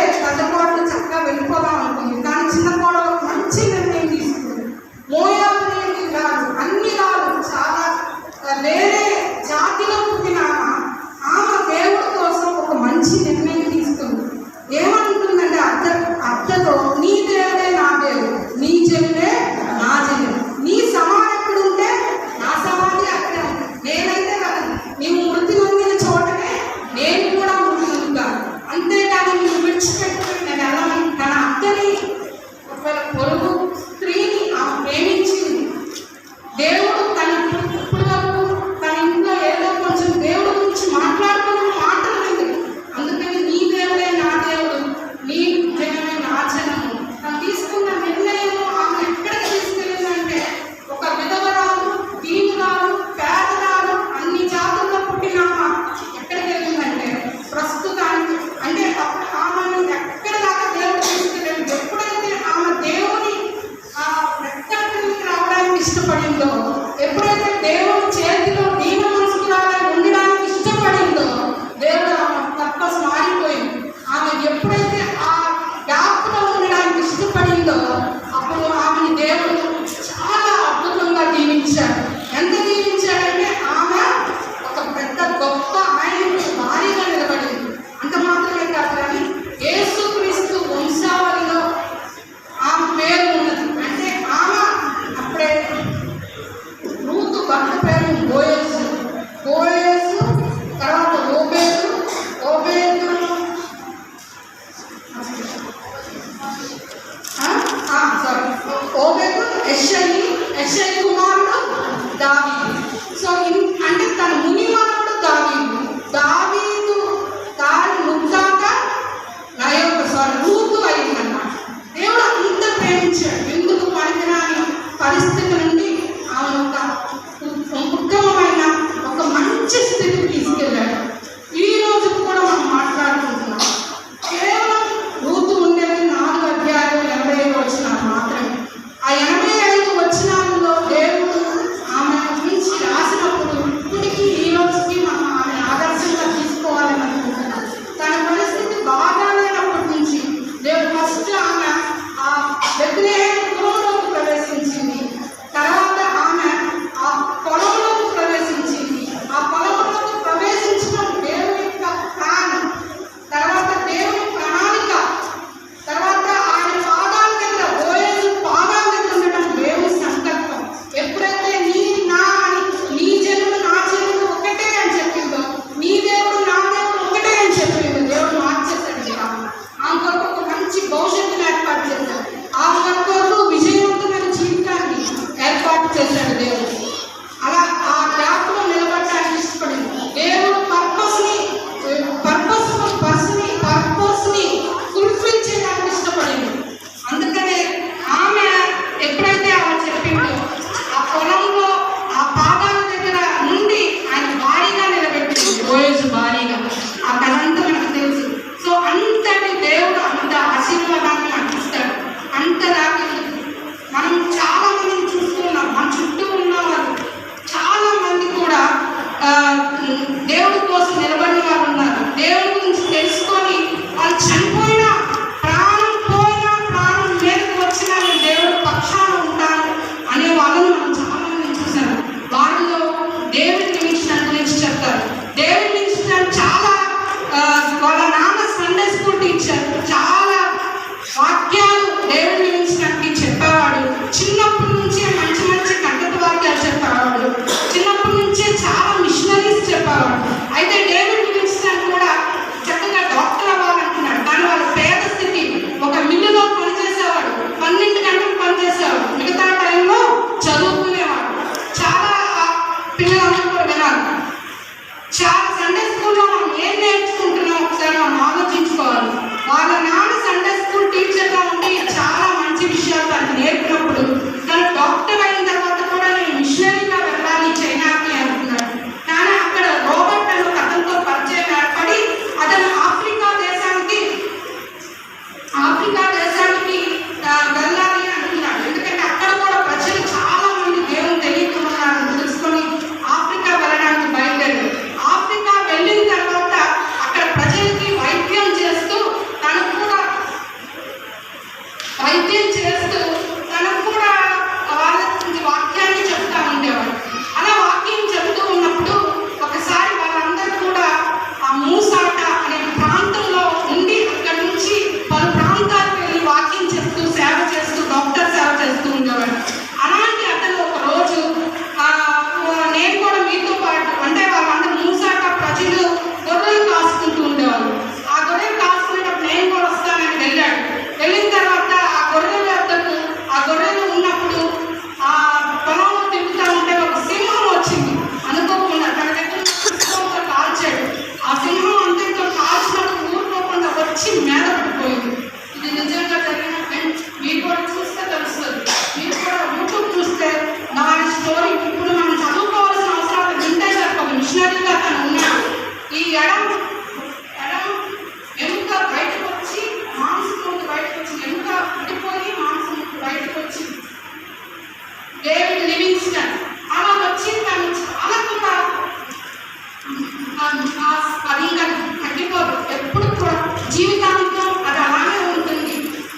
అది ఇంకా తగ్గిపోదు, ఎప్పుడు కూడా జీవితాంతం అది అలానే ఉంటుంది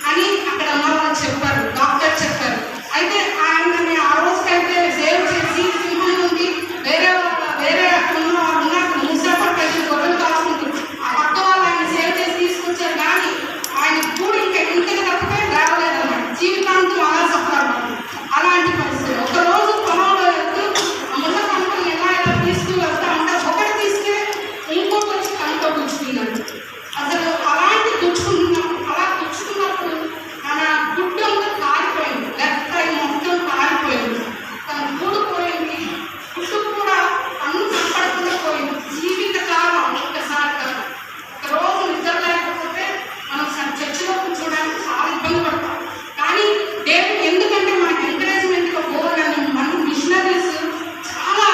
అని అక్కడ ఉన్న వాళ్ళు చెప్పారు, డాక్టర్ చెప్పారు. అయితే ఆయనని ఆ రోజుకైతే సేవ్ చేసి సింహం నుండి వేరే ఉన్న వాళ్ళు ఉన్నారు మూసేపట్టి గొడవలు కాసుకుంటారు, ఆ పక్క వాళ్ళు ఆయన సేవ్ చేసి తీసుకొచ్చారు. కానీ ఆయన కూడా ఇంకా ఇంటికి తప్పితే రావలేదన్నమాట, జీవితాంతం అలా సఫర్. అలాంటి పరిస్థితి ఒకరోజు పొలంలో వెళ్తూ ముళ్ళ కంపని ఎలా తీసుకుని వెళ్తా ఉంటే ఒకటి తీసుకెళ్ళి ఇంకోటి వచ్చి కంటో గుచ్చుకున్నాడు. అసలు అలాంటి అలా గుచ్చుకున్నప్పుడు మన గుడ్డు అంతా కారిపోయింది, లెఫ్ట్ సైడ్ మొత్తం కారిపోయింది, తన కూడిపోయింది, గుడ్డు కూడా అన్ను కనపడకుండా పోయింది. జీవిత కాలం ఒక్కసారి కాదు. ఒకరోజు నిద్ర లేకపోతే మనం చర్చిలో కూర్చోడానికి చాలా ఇబ్బంది పడతాం. కానీ దేవుడు ఎందుకంటే మనకి ఎంకరేజ్మెంట్గా పోవాలని మన మిషనరీస్ చాలా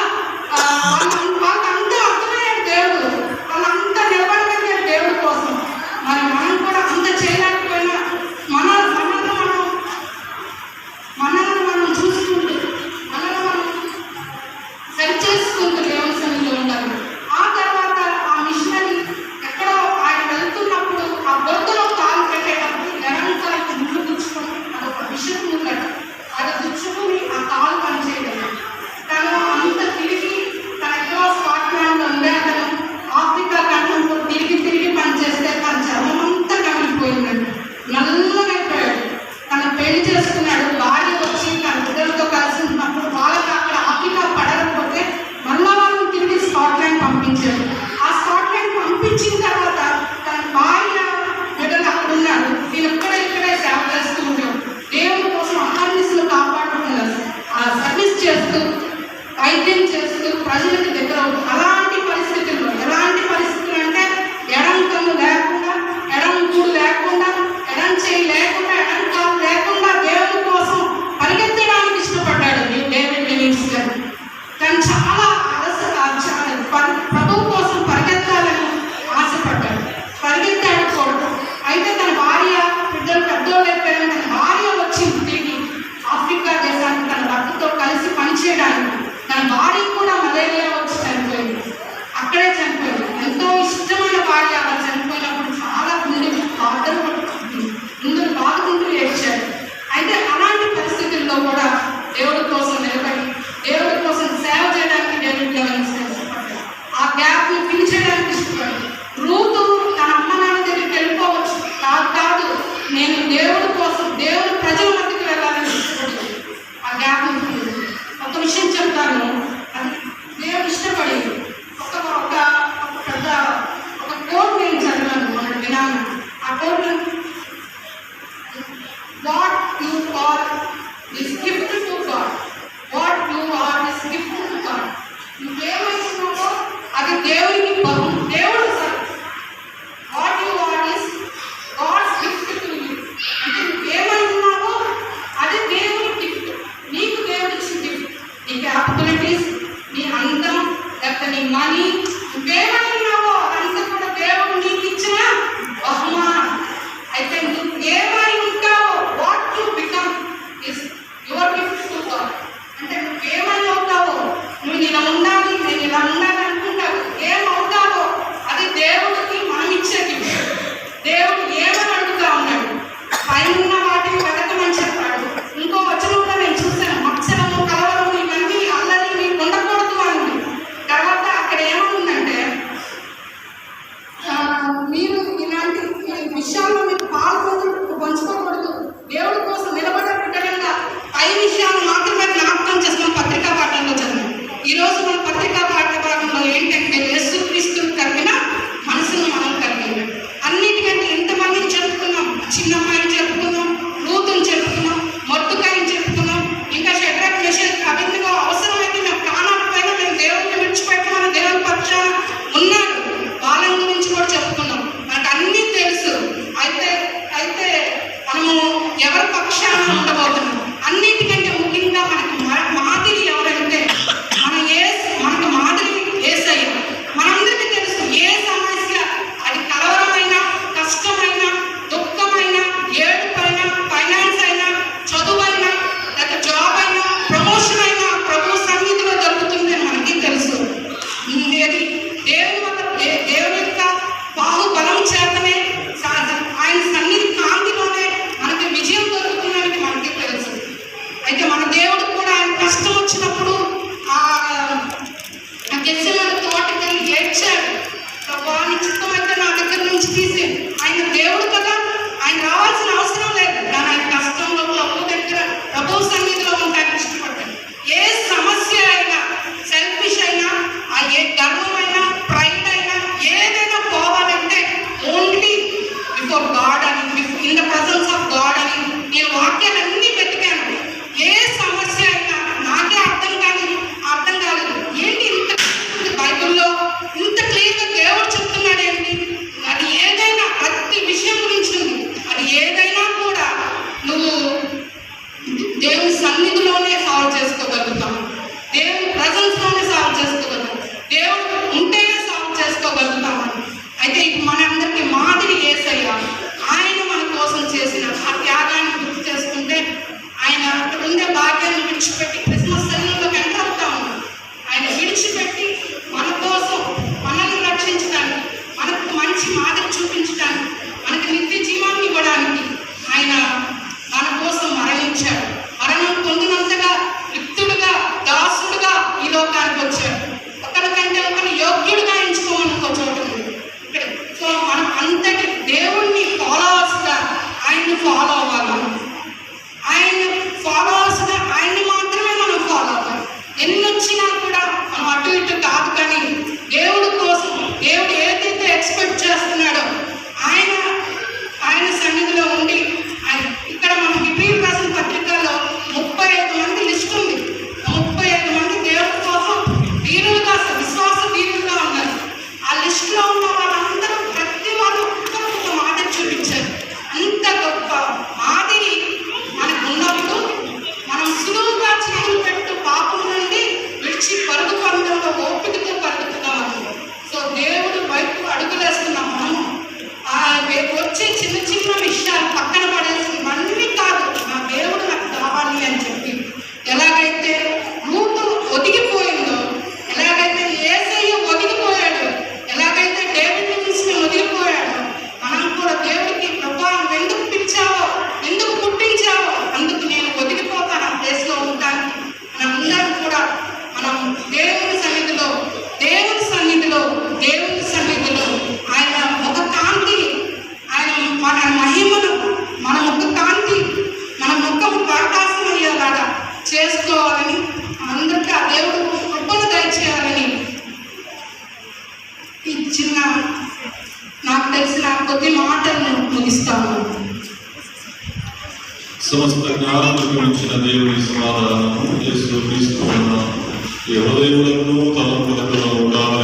వాళ్ళంతా అర్థమయ్యారు దేవుడు, వాళ్ళంతా నిలబడగలిగారు దేవుడి కోసం. మరి మనం కూడా అంత చేయలేకపోయినా మనల్ని మనం చూసుకుంటూ మనల్ని మనం సరి చేసుకుంటూ దేవుని సన్నిధిలో ఉండాలి. ఆ తర్వాత ఆ మిషనరీ ఎక్కడో ఆయన వెళ్తున్నప్పుడు ఆ బొద్దులో కాలు పెట్టేటప్పుడు నిరంతరం ముళ్ళు గుచ్చుకొని అదొక విషయం ముందట అది గుచ్చుకుని ఆ కాలు పనిచేయగలరు. తను అంత తిరిగి తన ఎక్కడో స్కాట్లాండ్లో ఉండే అతను ఆఫ్రికా ఖండంలో తిరిగి పనిచేస్తే తన చర్మం అంతా కమిలిపోయిందండి, నల్లగైపోయాడు. తను పెళ్లి చేసుకున్నాడు, భార్య వచ్చి తన బిడ్డలతో కలిసి ఉన్నప్పుడు వాళ్ళకి అక్కడ ఆఫ్రికా పడకపోతే మళ్ళా వాళ్ళని తిరిగి స్కాట్లాండ్ పంపించాడు. ఆ స్కాట్లాండ్ పంపించిన తర్వాత తన భార్య బిడ్డలు అక్కడ ఉన్నాడు, నేను ఇక్కడే సేవ చేస్తూ ఉంటాడు. దేవుడి కోసం అహర్నిశలు కాపాడుతున్నారు, ఆ సర్వీస్ చేస్తూ వైద్యం చేస్తూ ప్రజలకు దగ్గర అలాంటి పరిస్థితుల్లో ఎలాంటి పరిస్థితులు అంటే ఎడం కన్ను లేకుండా, ఎడం కూడు లేకుండా, ఎడం చేయి లేకుండా, ఎడం కాలు లేకుండా దేవుడి కోసం పరిగెత్తడానికి ఇష్టపడ్డాడు డేవిడ్ లివింగ్స్ గారు. తను చాలా ప్రభువు కోసం పరిగెత్తాలని ఆశపడ్డాడు, పరిగెత్తాడు కూడా. అయితే తన భార్య బిడ్డలు పెద్దోళ్ళు అయిపోయారు, తన భార్య వచ్చింది తిరిగి ఆఫ్రికా దేశానికి తన భర్తతో కలిసి పనిచేయడానికి. తన భార్య కూడా మలేరియా వచ్చి చనిపోయింది, అక్కడే చనిపోయింది. ఎంతో ఇష్టమైన భార్య అలా చనిపోయినప్పుడు చాలా ముందుకు బాగుంటూ ఏడ్చాడు. అయితే అలాంటి పరిస్థితుల్లో కూడా దేవుడి కోసం నిలబడి దేవుడి కోసం సేవ చేయడానికి డేవిడ్ లివింగ్స్ ఇష్టపడ్డాడు. ఆ గ్యాప్ని ఫిల్ చేయడానికి ఇష్టపడ్డాడు. రూతు తన అమ్మ నాన్న దగ్గరికి వెళ్ళిపోవచ్చు, కాదు నేను దేవుడి కోసం దేవుడి ప్రజల మధ్యకి వెళ్ళాలని ఇష్టపడ్డాడు. ఆ గ్యాప్ని ఒక విషయం చెప్తాను, అది దేవుడు ఇష్టపడేది. ఒక కోట్ నేను చదివాను మన వినాను. ఆ quote what you are is gift to God, what you are is gift to God. నువ్వేమైతున్నావో అది దేవుడికి దేవుడు sir. What you are is God's gift to you. అంటే నువ్వేమైతున్నావో అది దేవుడి గిఫ్ట్, నీకు దేవుడు ఇచ్చిన గిఫ్ట్. నీ క్యాపబిలిటీస్, నీ అందం, లేకపోతే నీ మనీ, నువ్వేమైనావో అదంతా కూడా దేవుడు నీకు ఇచ్చిన బహుమానం. అయితే నువ్వు ఏమై ఉంటావో what you become is your gift to God. అంటే నువ్వేమై అవుతావో, నువ్వు ఇలా ఉండాలి, నేను ఇలా ఉండాలి అనుకుంటావు, ఏమవుతావో అది దేవుడికి మనం ఇచ్చే గిఫ్ట్. దేవుడు ఏమని అడుగుతా ఉన్నాడు, పైన వాటిని వెతకమని చెప్పాడు. ఇంకో వచనంలో నేను చూశాను, మత్సరము కలవరము ఇవన్నీ అల్లరి మీకు ఉండకూడదు అని. తర్వాత అక్కడ ఏమవుతుందంటే చిత్తమైతే నా దగ్గర నుంచి తీసి, ఆయన దేవుడు కదా, ఆయన రావాల్సిన అవసరం లేదు. కానీ ఆయన కష్టంలో ప్రభు సన్నిధిలో ఉంటానికి ఇష్టపడ్డాను. ఏ సమస్య అయినా, సెల్ఫిష్ అయినా, ఆ ఏ గర్వమైనా, ప్రైడ్ అయినా, ఏదైనా పోవాలంటే ఓన్లీ బిఫోర్ గాడ్ అని, in the presence of God అని నేను వాక్యాలన్నీ వెతికాను. ఏ సమస్య అయినా నాకే అర్థం కాలేదు. ఏంటి ఇంత బైబిల్లో ఇంత క్లియర్గా దేవుడు చెప్తున్నాడు ఏంటి? అది ఏదైనా ప్రతి విషయం గురించి ఉంది. అది ఏదైనా కూడా నువ్వు దేవుని సన్నిధిలోనే సాల్వ్ చేసుకోగలుగుతావు, దేవుని ప్రజెన్స్లోనే సాల్వ్ చేసుకోగలుగుతావు, దేవుడు ఉంటేనే సాల్వ్ చేసుకోగలుగుతాము. అయితే మనందరికీ మాదిరి యేసయ్య. ఆయన మన కోసం చేసిన ఆ త్యాగాన్ని గుర్తు చేసుకుంటే, ఆయన అక్కడ ఉండే భాగ్యాన్ని విడిచిపెట్టి క్రిస్మస్ సెలవులోకి ఎంటర్ అవుతా ఉన్నాం. ఆయన విడిచిపెట్టి మన కోసం, మనల్ని రక్షించడానికి, మనకు మంచి మాదిరి చూపించడానికి, మనకి నిత్య జీవాన్ని ఇవ్వడానికి ఆయన మన కోసం మరణించాడు. మరణం పొందినంతగా రిక్తుడుగా, దాసుడుగా ఈ లోకానికి వచ్చాడు. ఒకరికంటే ఒకరిని యోగ్యుడిగా ఎంచుకోమని ఒక చోటు ఉంది. సో మనం అంతటి దేవుణ్ణి ఫాలోవర్స్గా ఆయన్ని ఫాలో అవ్వాలి. ఆయన్ని ఫాలోవర్స్గా ఆయన్ని మాత్రమే మనం ఫాలో అవ్వాలి. ఎన్ని వచ్చినా కూడా మనం అటు ఇటు కాదు, కానీ దేవుడి కోసం, దేవుడు ఏదైతే ఎక్స్పెక్ట్ చేస్తున్నాడో ఆయన సన్నిధిలో ఉండి, ఆయన ఇక్కడ మనం హిబ్రీయులకు రాసిన పత్రికలో 35 మంది లిస్ట్ ఉంది. 35 మంది దేవుడి కోసం వీరులుగా, విశ్వాస వీరులుగా ఉన్నారు. ఆ లిస్టులో ఉన్న వాళ్ళందరూ ప్రతి వాళ్ళు ఒక్కొక్క మాదిరి చూపించారు. అంత గొప్ప మాదిరి మనకు ఉన్నప్పుడు మనం సులువుగా చేతులు పెట్టు పాపం నుండి విడిచి పరుగు పందంలో ఓపికతో పరుగుతున్నాం. సో దేవుడు వైపు అడుగులేస్తున్నాం. మనము వచ్చే చిన్న చిన్న విషయాలు పక్కన పడేసి ఇవన్నీ కాదు, నా దేవుడు నాకు కావాలి అని చెప్పి ఎలాగైతే రూతు ఒదిగిపోయిందో, ఎలాగైతే యేసయ్య ఒదిగిపోయాడు, ఎలాగైతే డేవిడ్ విన్స్టన్ ఒదిగిపోయాడు, మనం కూడా దేవుడికి ప్రభా నువ్వు ఎందుకు పిలిచావో, ఎందుకు పుట్టించావో, అందుకు నేను ఒదిగిపోతాను ఆ ప్లేస్లో ఉంటానికి. మనందరం కూడా మనం దేవుని సన్నిధిలో ఆయన ఒక కాంతి, ఆయన మన మహిమను, మన ముఖ కాంతి, మన ముఖము ప్రకాశమయ్యేలాగా చేసుకోవాలని, అందరికీ ఆ దేవుడు కృపను దయచేయాలని ఈ చిన్న నాకు తెలిసిన కొద్ది మాటలను ముగిస్తాను. సమస్త జ్ఞానములకు మించిన దేవుని సమాధానము యేసు క్రీస్తు వలన ఈ హృదయములను తలంపులకు ఉండాలని